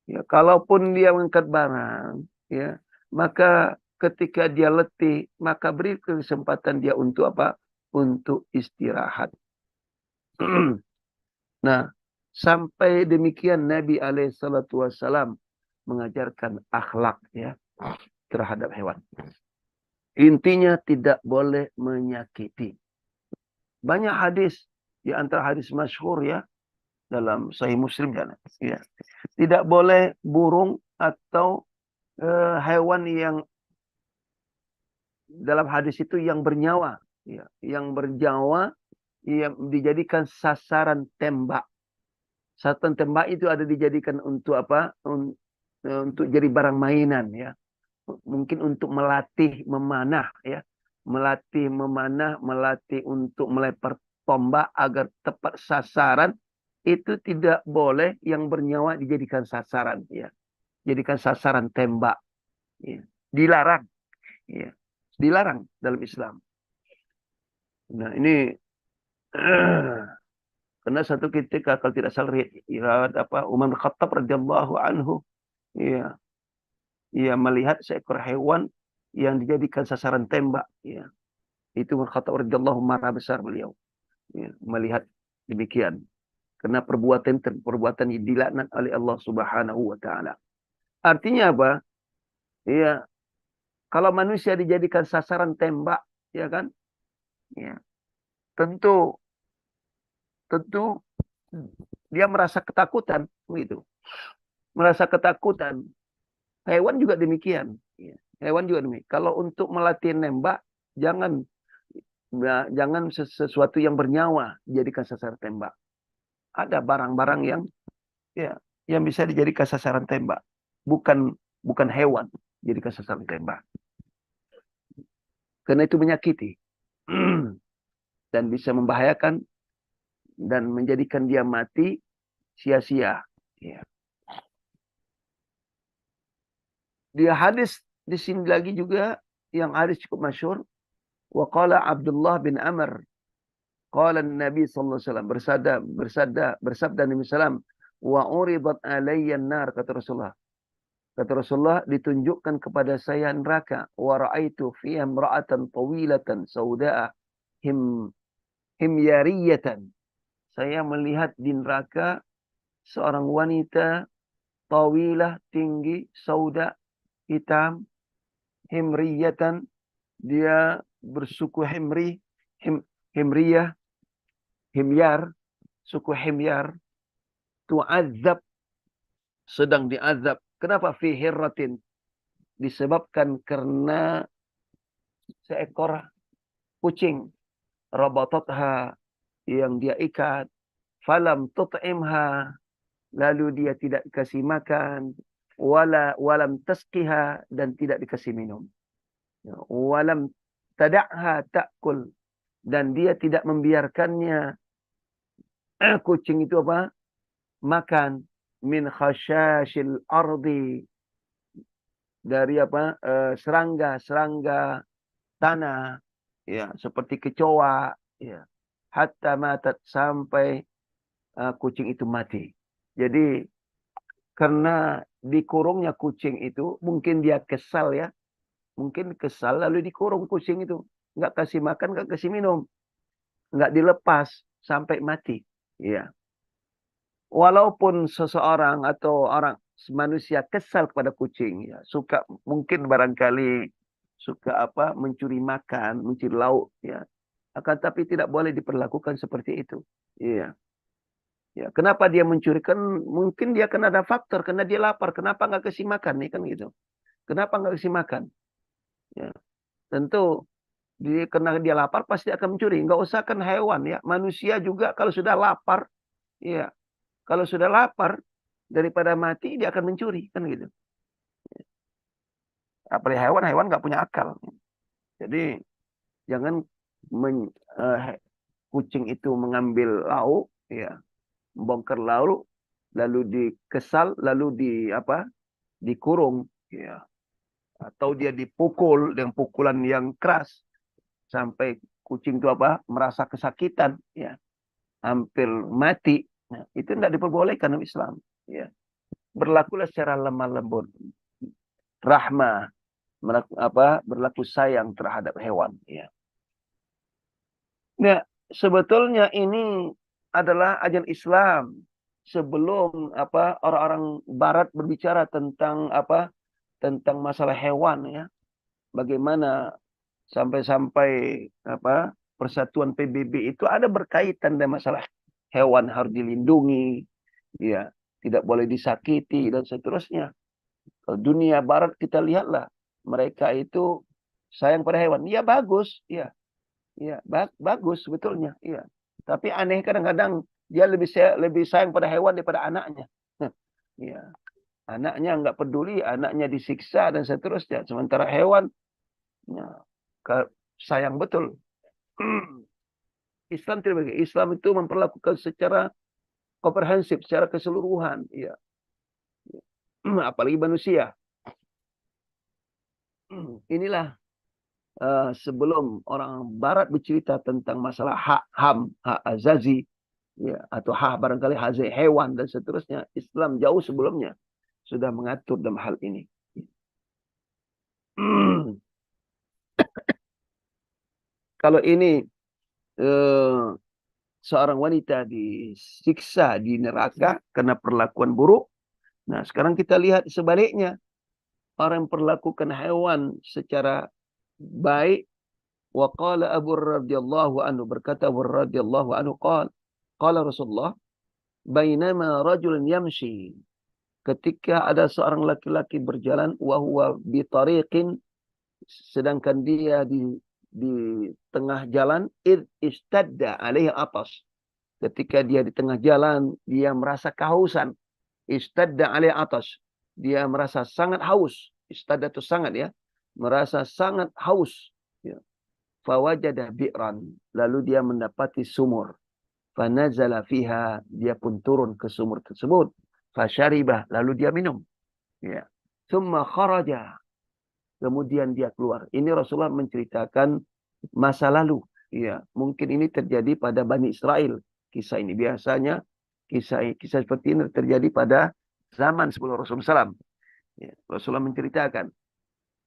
Ya, kalaupun dia mengangkat barang, ya, maka ketika dia letih, maka beri kesempatan dia untuk apa? Untuk istirahat. Nah, sampai demikian Nabi SAW mengajarkan akhlak, ya, terhadap hewan. Intinya tidak boleh menyakiti. Banyak hadis, di antara hadis masyhur, ya, dalam Sahih Muslim, ya. Tidak boleh burung atau hewan yang dalam hadis itu yang bernyawa, ya, yang bernyawa yang dijadikan sasaran tembak. Sasaran tembak itu ada dijadikan untuk apa? Untuk jadi barang mainan, ya. Mungkin untuk melatih memanah, ya. Melatih memanah, melatih untuk melempar tombak agar tepat sasaran. Itu tidak boleh yang bernyawa dijadikan sasaran, ya. Jadikan sasaran tembak, ya. Dilarang, ya. Dilarang dalam Islam. Nah, ini karena satu ketika kalau tidak salah Umar bin Khattab radhiyallahu anhu, ya, ia melihat seekor hewan yang dijadikan sasaran tembak, ya. Itu Umar bin Khattab radhiyallahu marah besar beliau, ya, melihat demikian. Karena perbuatan yang dilaknat oleh Allah Subhanahu wa taala. Artinya apa? Ya, kalau manusia dijadikan sasaran tembak, ya kan? Ya. Tentu dia merasa ketakutan, begitu. Merasa ketakutan. Hewan juga demikian. Ya. Hewan juga demikian. Kalau untuk melatih nembak, jangan sesuatu yang bernyawa dijadikan sasaran tembak. ada barang-barang yang ya yang bisa dijadikan sasaran tembak. Bukan hewan jadi sasaran tembak. Karena itu menyakiti dan bisa membahayakan dan menjadikan dia mati sia-sia. Ya. Dia hadis di sini lagi juga yang hadis cukup masyhur. Wa qala Abdullah bin Amr qala Nabi sallallahu alaihi wasallam bersabda Nabi sallam wa uridat alayya an-nar kata Rasulullah. Kata Rasulullah ditunjukkan kepada saya neraka wa ra'aitu fiha imra'atan tawilatan sauda'a himyariyatan. Saya melihat di neraka seorang wanita tawilah tinggi sauda hitam himriyatan, dia bersuku himriyah, himyar, suku himyar, tu'adzab, sedang diazab. Kenapa fi hirratin? Disebabkan karena seekor kucing rabatatha yang dia ikat, falam tut'imha, lalu dia tidak dikasih makan, walam tasqiha, dan tidak dikasih minum. Walam tada'ha ta'kul, dan dia tidak membiarkannya kucing itu apa? Makan min khasyashil ardi, dari apa? Serangga tanah, ya, seperti kecoa, ya. Hatta matat, sampai kucing itu mati. Jadi karena dikurungnya kucing itu, mungkin dia kesal ya. Mungkin kesal lalu dikurung kucing itu. Nggak kasih makan, nggak kasih minum. Nggak dilepas sampai mati. Ya. Walaupun seseorang atau manusia kesal kepada kucing, ya, suka mungkin barangkali suka apa mencuri makan, mencuri lauk, ya. Akan tapi tidak boleh diperlakukan seperti itu. Iya. Ya, kenapa dia mencuri? Kan mungkin dia kena ada faktor, karena dia lapar. Kenapa nggak kasih makan nih kan gitu? Kenapa nggak kasih makan? Ya, tentu karena dia lapar pasti akan mencuri. Nggak usah kan hewan ya, manusia juga kalau sudah lapar, ya, kalau sudah lapar daripada mati dia akan mencuri kan gitu. Apalagi hewan nggak punya akal. Jadi jangan kucing itu mengambil lauk, ya, bongkar lauk, lalu dikesal, lalu dikurung, ya, atau dia dipukul dengan pukulan yang keras sampai kucing itu merasa kesakitan, ya, hampir mati. Nah, itu tidak diperbolehkan dalam Islam, ya. Berlakulah secara lemah lembut, rahmah, berlaku sayang terhadap hewan, ya. Nah, sebetulnya ini adalah ajaran Islam. Sebelum orang-orang Barat berbicara tentang tentang masalah hewan, ya, bagaimana sampai persatuan PBB itu ada berkaitan dengan masalah hewan harus dilindungi, ya, tidak boleh disakiti dan seterusnya. Kalau dunia Barat kita lihatlah, mereka itu sayang pada hewan, ya bagus, ya. Ya, bagus sebetulnya, iya. Tapi aneh kadang-kadang dia lebih sayang pada hewan daripada anaknya. Iya. Anaknya nggak peduli, anaknya disiksa dan seterusnya. Sementara hewan, ya, sayang betul. Islam tidak begitu. Islam itu memperlakukan secara komprehensif, secara keseluruhan, iya. Apalagi manusia. Inilah sebelum orang Barat bercerita tentang masalah hak azazi, ya, atau hak barangkali hak hewan dan seterusnya, Islam jauh sebelumnya sudah mengatur dalam hal ini. Kalau ini seorang wanita disiksa di neraka karena perlakuan buruk, nah sekarang kita lihat sebaliknya, orang yang perlakukan hewan secara baik. Wa qala Abu radhiyallahu anhu, berkata Abu radhiyallahu anhu, qala Rasulullah, bainama rajulun yamshi, ketika ada seorang laki-laki berjalan, wa huwa bi tariqin, sedangkan dia di tengah jalan, id istadda alaihi atas, Ketika dia di tengah jalan, dia merasa kehausan. Istadda alai atas. Dia merasa sangat haus. Istadda itu sangat ya. Merasa sangat haus. Ya. Fawajada bi'ran. Lalu dia mendapati sumur. Fanazala fiha. Dia pun turun ke sumur tersebut. Fasyaribah. Lalu dia minum. Ya. Thumma kharaja. Kemudian dia keluar. Ini Rasulullah menceritakan masa lalu. Ya, mungkin ini terjadi pada Bani Israel. Kisah ini biasanya kisah seperti ini terjadi pada zaman sebelum Rasulullah SAW. Ya, Rasulullah menceritakan.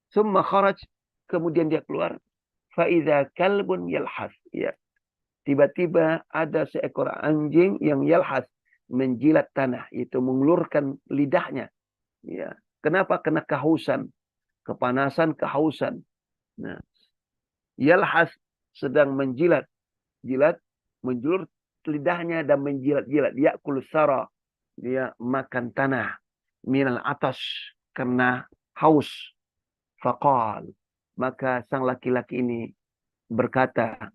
Summa kharaj, kemudian dia keluar. Faidha kalbun yalhas. Ya, tiba-tiba ada seekor anjing yang yalhas, menjilat tanah, itu mengulurkan lidahnya. Ya, kenapa? Kena kehausan, kepanasan, kehausan. Nah, yalhas sedang menjilat, menjulur lidahnya dan menjilat-jilat. Ya'kul sara, dia makan tanah. Minal atas, karena haus. Faqal, maka sang laki-laki ini berkata,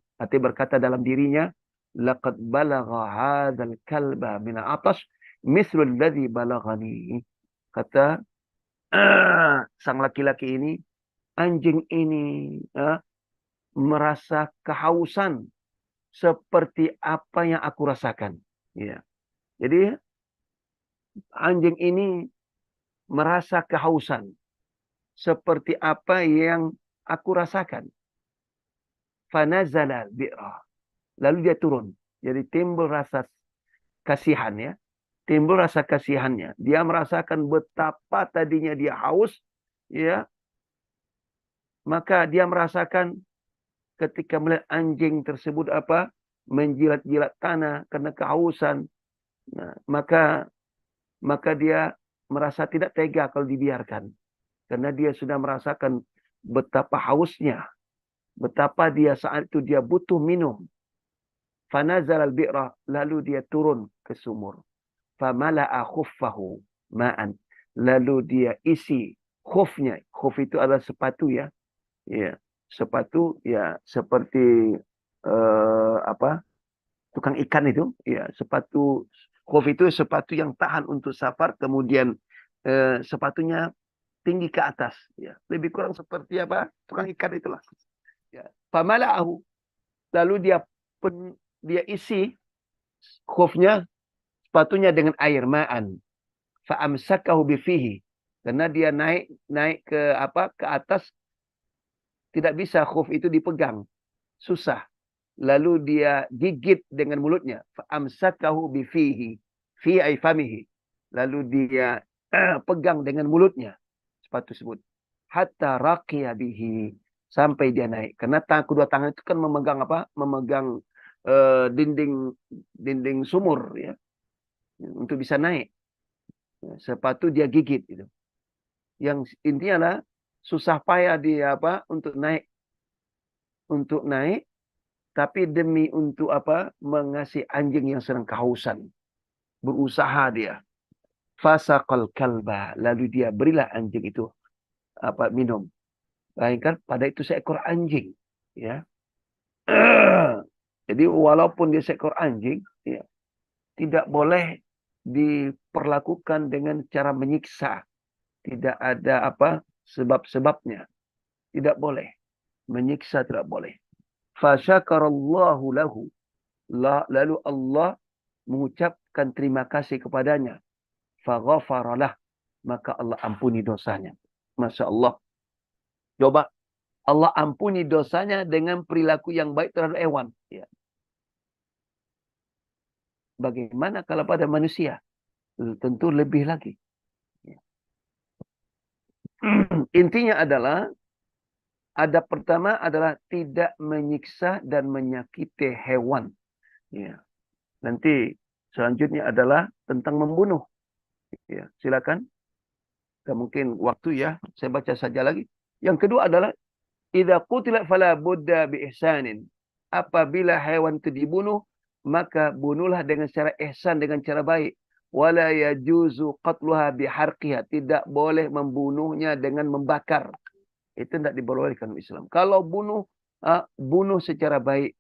dalam dirinya, laqad balagha hadzal kalba minal atas mislul ladzi balaghani. Kata sang laki-laki ini, anjing ini merasa kehausan seperti apa yang aku rasakan. Ya. Jadi anjing ini merasa kehausan seperti apa yang aku rasakan. Fanazala bi'ra. Lalu dia turun. Jadi timbul rasa kasihan ya. Timbul rasa kasihannya. Dia merasakan betapa tadinya dia haus ya. Maka dia merasakan ketika melihat anjing tersebut menjilat-jilat tanah karena kehausan. Nah, maka dia merasa tidak tega kalau dibiarkan. Karena dia sudah merasakan betapa hausnya. Betapa dia saat itu dia butuh minum. Fanazal al-bi'ra, lalu dia turun ke sumur. Famala'a khuffahu ma'an. Lalu dia isi khufnya. Khuf itu adalah sepatu ya. Ya, sepatu ya seperti tukang ikan itu ya, sepatu khuf itu sepatu yang tahan untuk safar, kemudian sepatunya tinggi ke atas ya, lebih kurang seperti tukang ikan itulah ya. Famala'ahu, lalu dia isi khufnya, sepatunya dengan air, ma'an, fa'amsakahu bifihi, karena dia naik ke atas. Tidak bisa khuf itu dipegang. Susah. Lalu dia gigit dengan mulutnya. Fa'amsakahu bifihi. Fi aifamihi. Lalu dia pegang dengan mulutnya. Sepatu tersebut. Hatta raqiya bihi. Sampai dia naik. Karena kedua tangan itu kan memegang Memegang dinding sumur ya. Untuk bisa naik. Sepatu dia gigit itu. Yang intinya adalah susah payah dia untuk naik, tapi demi untuk mengasihi anjing yang sedang kehausan, berusaha dia. Fasaqal kalba, lalu dia berilah anjing itu minum. Bayangkan pada itu seekor anjing, ya. Jadi walaupun dia seekor anjing, ya, tidak boleh diperlakukan dengan cara menyiksa. Tidak ada sebab-sebabnya. Tidak boleh. Menyiksa tidak boleh. Fasyakarallahu lahu. Lalu Allah mengucapkan terima kasih kepadanya. Faghafaralah. Maka Allah ampuni dosanya. Masya Allah. Coba. Allah ampuni dosanya dengan perilaku yang baik terhadap hewan. Ya. Bagaimana kalau pada manusia? Tentu lebih lagi. Intinya adalah, adab pertama adalah tidak menyiksa dan menyakiti hewan. Ya. Nanti selanjutnya adalah tentang membunuh. Ya, silakan. Mungkin waktu ya, saya baca saja lagi. Yang kedua adalah idza qutilat fala budda bi ihsanin. Apabila hewan itu dibunuh, maka bunuhlah dengan cara ihsan, dengan cara baik. Wala yajuzu qatluha biharqiha. Tidak boleh membunuhnya dengan membakar. Itu tidak dibolehkan Islam. Kalau bunuh secara baik.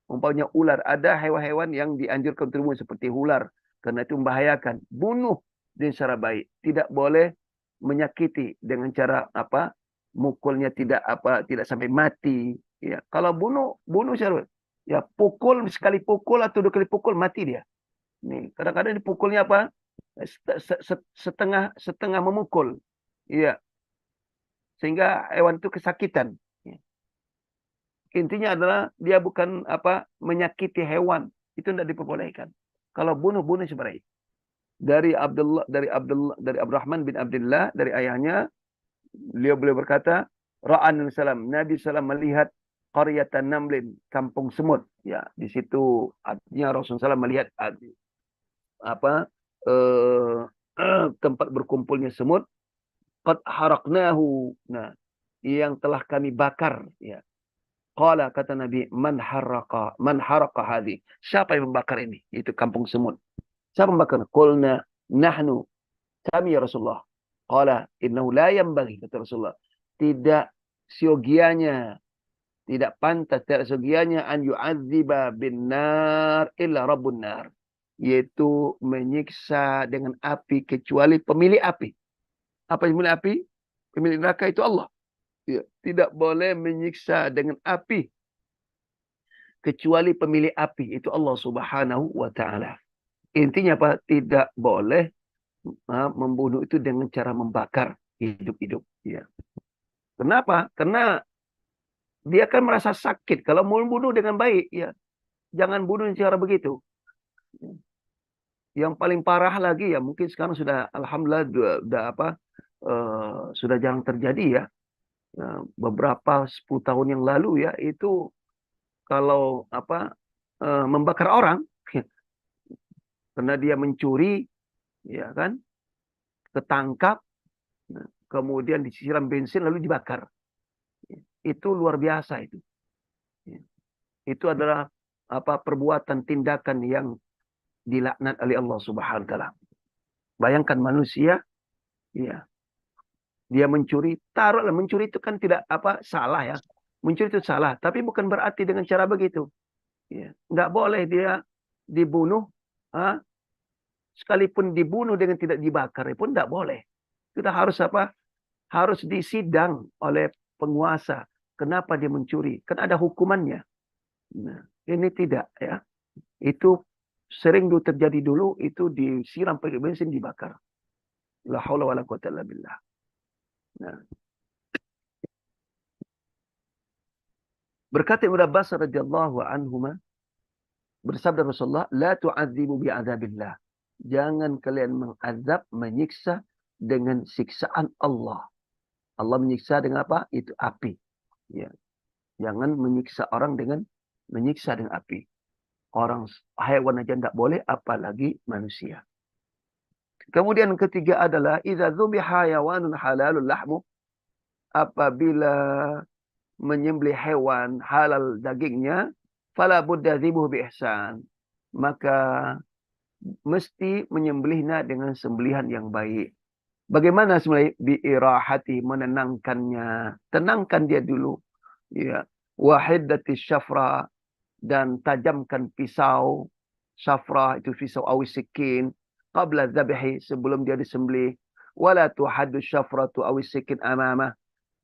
Umpamanya ular, ada hewan-hewan yang dianjurkan untuk dibunuh seperti ular, karena itu membahayakan. Bunuh dengan cara baik. Tidak boleh menyakiti dengan cara apa? Mukulnya tidak sampai mati. Ya, kalau bunuh cara ya pukul, sekali pukul atau 2 kali pukul mati dia. Nih, kadang-kadang dipukulnya apa? Setengah memukul. Iya, sehingga hewan itu kesakitan. Intinya adalah dia bukan menyakiti hewan, itu tidak diperbolehkan. Kalau bunuh sebenarnya. Dari Abdurrahman bin Abdullah, dari ayahnya, beliau berkata, Ra'an salam, Nabi salam melihat qaryatan namlin, kampung semut. Ya, di situ artinya Rasulullah SAW melihat tempat berkumpulnya semut. Qad haraknahu. Nah, yang telah kami bakar, ya. Qala, kata Nabi, man haraka hadhi. Siapa yang membakar ini? Itu kampung semut. Siapa membakar? Qulna nahnu, kami ya Rasulullah. Qala innahu la yanbaghi, kata Rasulullah. Tidak siogianya, tidak pantas, tidak siogianya an yu'adziba bin nar illa rabbun nar. Yaitu menyiksa dengan api kecuali pemilik api. Apa pemilik api? Pemilik neraka itu Allah. Ya, tidak boleh menyiksa dengan api kecuali pemilik api, itu Allah Subhanahu wa taala. Intinya apa? Tidak boleh membunuh itu dengan cara membakar hidup-hidup, ya. Kenapa? Karena dia akan merasa sakit kalau mau membunuh dengan baik, ya. Jangan bunuh dengan cara begitu. Yang paling parah lagi, ya, mungkin sekarang sudah alhamdulillah sudah jarang terjadi, ya. Beberapa 10 tahun yang lalu, ya, itu kalau membakar orang karena dia mencuri, ya kan, ketangkap, kemudian disiram bensin lalu dibakar. Itu luar biasa itu. Itu adalah perbuatan, tindakan yang dilaknat oleh Allah Subhanahu wa taala. Bayangkan manusia, ya, dia mencuri, taruhlah mencuri itu kan tidak salah, ya. Mencuri itu salah, tapi bukan berarti dengan cara begitu. Ya, nggak boleh dia dibunuh, sekalipun dibunuh dengan tidak dibakar pun nggak boleh. Kita harus harus disidang oleh penguasa. Kenapa dia mencuri? Kan ada hukumannya. Nah, ini tidak, ya. Itu sering terjadi dulu, itu disiram pakai bensin, dibakar. La haula wala quwwata illa billah. Nah. Berkata Ibnu Abbas radhiyallahu anhuma, bersabda Rasulullah, la tu'adzibu bi'adzabillah. Jangan kalian mengazab, menyiksa dengan siksaan Allah. Allah menyiksa dengan apa? Itu api. Ya. Jangan menyiksa orang dengan menyiksa dengan api. Orang hewan aja tidak boleh, apalagi manusia. Kemudian ketiga adalah idza dzubiha hayawanun halalul lahmu, apabila menyembelih hewan halal dagingnya, fala budda dzibuhu bi ihsan, maka mesti menyembelihnya dengan sembelihan yang baik. Bagaimana sembelih? Bi irahati, menenangkannya. Tenangkan dia dulu, ya. Wahiddati syafra, dan tajamkan pisau. Syafra itu pisau awisikin. Qabla dzabhi, sebelum dia disembelih. Wala tuhaddu syafratu awisikin amamah.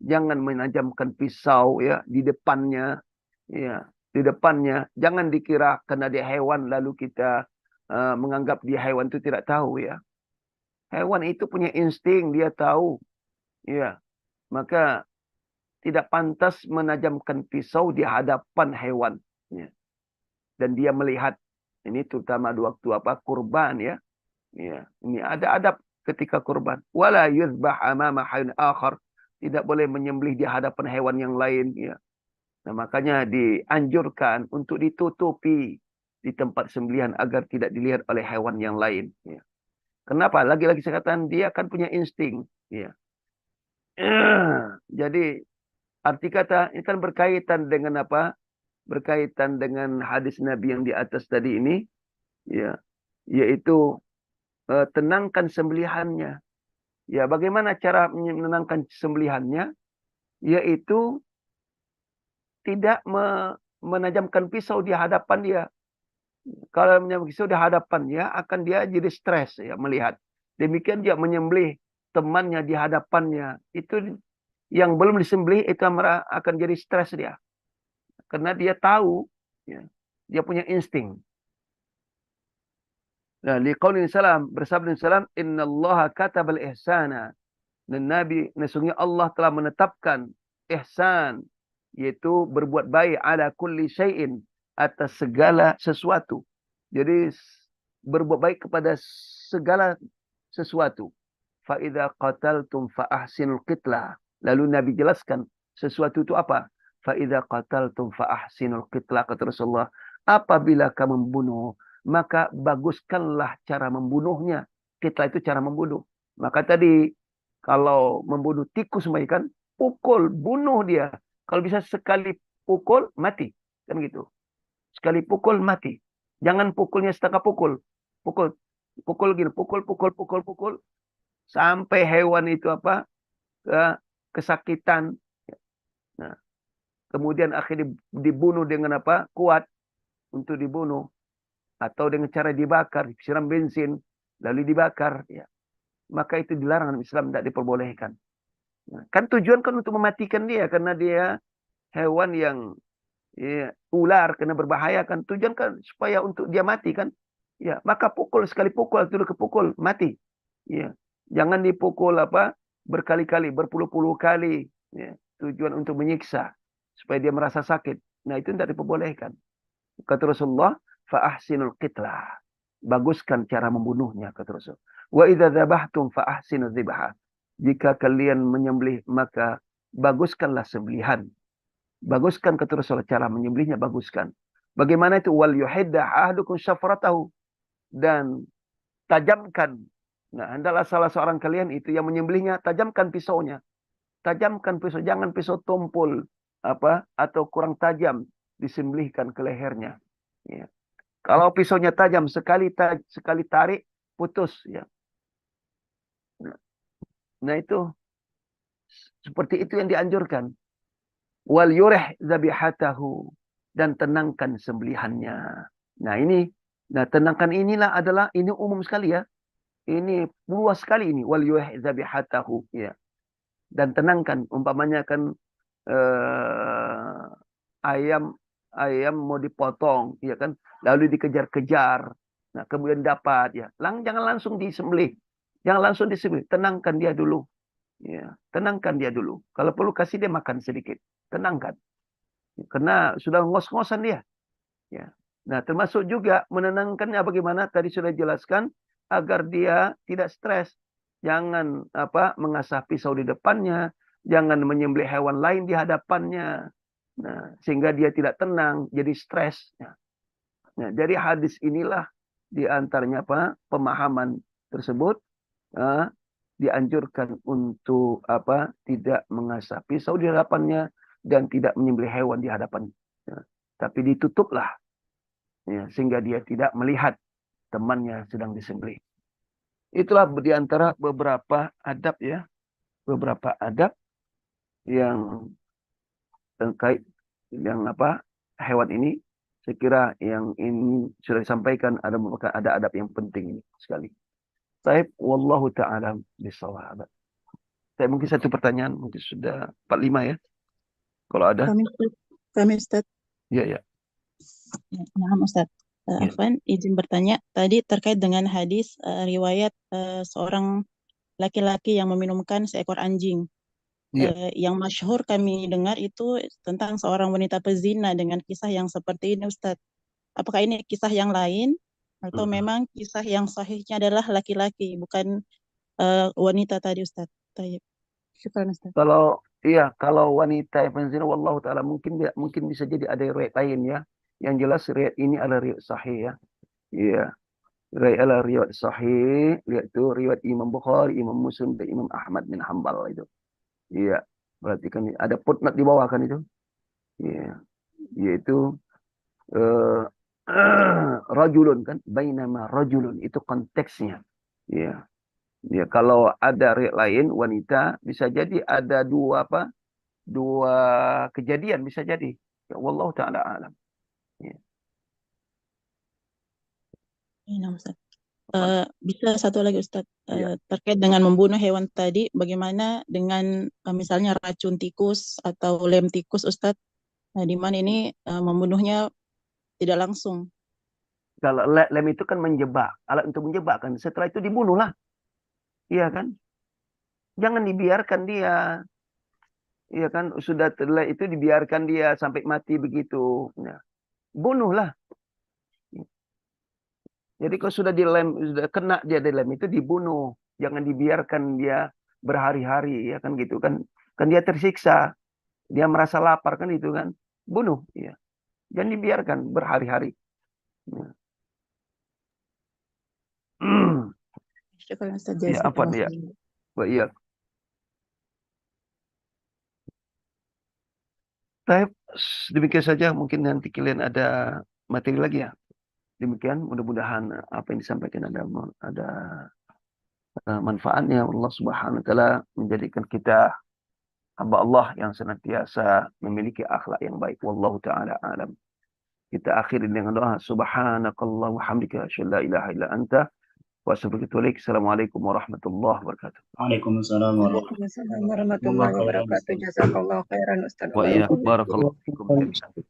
Jangan menajamkan pisau, ya, di depannya, ya, di depannya. Jangan dikira karena dia hewan lalu kita menganggap dia hewan itu tidak tahu, ya. Hewan itu punya insting, dia tahu, ya. Maka tidak pantas menajamkan pisau di hadapan hewan, ya. Dan dia melihat, ini terutama di waktu kurban, ya. Ya, ini ada adab ketika kurban. Wala yuzbah amama hayun akhar, tidak boleh menyembelih di hadapan hewan yang lain, ya. Nah, makanya dianjurkan untuk ditutupi di tempat sembelihan agar tidak dilihat oleh hewan yang lain, ya. Kenapa? Lagi-lagi saya katakan dia akan punya insting, ya. Jadi arti kata ini kan berkaitan dengan apa? Berkaitan dengan hadis Nabi yang di atas tadi ini, ya, yaitu tenangkan sembelihannya. Ya, bagaimana cara menenangkan sembelihannya? Yaitu tidak menajamkan pisau di hadapan dia. Kalau menajamkan pisau di hadapannya, akan dia jadi stres ya melihat. Demikian dia menyembelih temannya di hadapannya. Itu yang belum disembelih itu akan jadi stres dia. Karena dia tahu, ya, dia punya insting. Nah, liqaulin salam, bersabda salam, innallaha katabal ihsana. Dan Nabi, sesungguhnya Allah telah menetapkan ihsan, yaitu berbuat baik ala kulli syai'in, atas segala sesuatu. Jadi berbuat baik kepada segala sesuatu. Fa idza qataltum fa ahsinul qitlah. Lalu Nabi jelaskan sesuatu itu apa? Fa idza qataltum fa ahsinul qitlah, kata Rasulullah. Apabila kamu membunuh, maka baguskanlah cara membunuhnya. Qitlah itu cara membunuh. Maka tadi kalau membunuh tikus kan pukul, bunuh dia. Kalau bisa sekali pukul, mati. Kan gitu. Sekali pukul, mati. Jangan pukulnya setengah pukul. Pukul gini, pukul. Sampai hewan itu kesakitan. Nah, kemudian akhirnya dibunuh dengan kuat untuk dibunuh. Atau dengan cara dibakar, disiram bensin, lalu dibakar. Ya. Maka itu dilarang dalam Islam, tidak diperbolehkan. Nah, kan tujuan kan untuk mematikan dia, karena dia hewan yang ular, karena berbahaya kan. Tujuan kan supaya untuk dia mati kan. Ya, maka sekali pukul, itu kepukul, mati. Ya. Jangan dipukul berkali-kali, berpuluh-puluh kali. Ya. Tujuan untuk menyiksa, supaya dia merasa sakit. Nah, itu tidak diperbolehkan. Kata Rasulullah, fa ahsinul qitlah. Baguskan cara membunuhnya, kata Rasul. Wa idza dzabhtum fa ahsinu dzibha. Jika kalian menyembelih, maka baguskanlah sembelihan. Baguskan, kata Rasul, cara menyembelihnya baguskan. Bagaimana itu? Wal yuhidda ahdukum syafratahu. Dan tajamkan. Nah, hendaklah salah seorang kalian itu yang menyembelihnya, tajamkan pisaunya. Tajamkan pisau, jangan pisau tumpul atau kurang tajam disembelihkan ke lehernya. Ya. Kalau pisaunya tajam, sekali tarik, putus. Ya. Nah itu, seperti itu yang dianjurkan. Wal yurih zabihatahu. Dan tenangkan sembelihannya. Nah tenangkan inilah ini umum sekali ya. Ini luas sekali ini. Wal yurih zabihatahu. Ya. Dan tenangkan, umpamanya kan ayam mau dipotong, ya kan, lalu dikejar-kejar, nah kemudian dapat, ya, jangan langsung disembelih, tenangkan dia dulu, ya, tenangkan dia dulu. Kalau perlu kasih dia makan sedikit, tenangkan, karena sudah ngos-ngosan dia, ya. Nah termasuk juga menenangkannya bagaimana tadi sudah jelaskan agar dia tidak stres, jangan mengasah pisau di depannya, jangan menyembelih hewan lain di hadapannya. Nah, sehingga dia tidak tenang, jadi stres. Nah, dari hadis inilah diantaranya pemahaman tersebut dianjurkan untuk tidak mengasah pisau di hadapannya dan tidak menyembelih hewan di hadapannya. Tapi ditutuplah, ya, sehingga dia tidak melihat temannya sedang disembelih. Itulah diantara beberapa adab ya, beberapa adab yang terkait yang hewan ini. Saya kira yang ini sudah disampaikan, ada adab yang penting ini sekali. Taib, wallahu ta'ala bisawab. Saya mungkin satu pertanyaan, mungkin sudah 45 ya. Kalau ada.
Kami Ustaz.
Iya.
Nah, Ustaz. Afwan, izin bertanya. Tadi terkait dengan hadis riwayat seorang laki-laki yang meminumkan seekor anjing. Yang masyhur kami dengar itu tentang seorang wanita pezina dengan kisah yang seperti ini, Ustaz. Apakah ini kisah yang lain atau memang kisah yang sahihnya adalah laki-laki bukan wanita tadi, Ustaz? Syukran, Ustaz.
Kalau wanita yang pezina, wallahu taala mungkin bisa jadi ada riwayat lain ya. Yang jelas riwayat ini adalah riwayat sahih ya. Iya. Riwayat sahih, yaitu riwayat Imam Bukhari, Imam Muslim, dan Imam Ahmad bin Hanbal itu. Iya, berarti kan ada footnote di bawah kan itu. Iya, yaitu rajulun kan, bainama rajulun itu konteksnya. Iya. Ya, kalau ada riwayat lain wanita bisa jadi ada dua kejadian bisa jadi. Ya, wallahu ta'ala alam. Ya.
Nah, Ustaz. Bisa satu lagi Ustaz,
Ya.
terkait dengan membunuh hewan tadi, bagaimana dengan misalnya racun tikus atau lem tikus Ustaz, nah, di mana ini membunuhnya tidak langsung.
Kalau lem itu kan menjebak, alat untuk menjebak kan. Setelah itu dibunuhlah. Iya kan? Jangan dibiarkan dia. Iya kan? Sudah itu dibiarkan dia sampai mati begitu. Nah, bunuhlah. Jadi kalau sudah sudah kena dia di lem itu dibunuh. Jangan dibiarkan dia berhari-hari, ya kan gitu kan. Kan dia tersiksa. Dia merasa lapar kan itu kan. Bunuh, ya. Jangan dibiarkan berhari-hari. Ya.
Syukur Ustaz,
Ya, apa
jazakallah
dia?
khair.
Iya. Baik, demikian saja. Mungkin nanti kalian ada materi lagi ya. Demikian, mudah-mudahan apa yang disampaikan ada manfaatnya. Allah Subhanahu wa taala menjadikan kita hamba Allah yang senantiasa memiliki akhlak yang baik. Wallahu taala alam. Kita akhiri dengan doa subhanakallah wa hamdika asyhadu an la ilaha illa anta wa astaghfiruka wa atubu ilaik. Assalamualaikum warahmatullahi wabarakatuh.
Waalaikumsalam
Waalaikumsalam warahmatullahi wabarakatuh. Jazakallahu khairan Ustaz.
Wa iyyakum barakallahu fikum jami'an.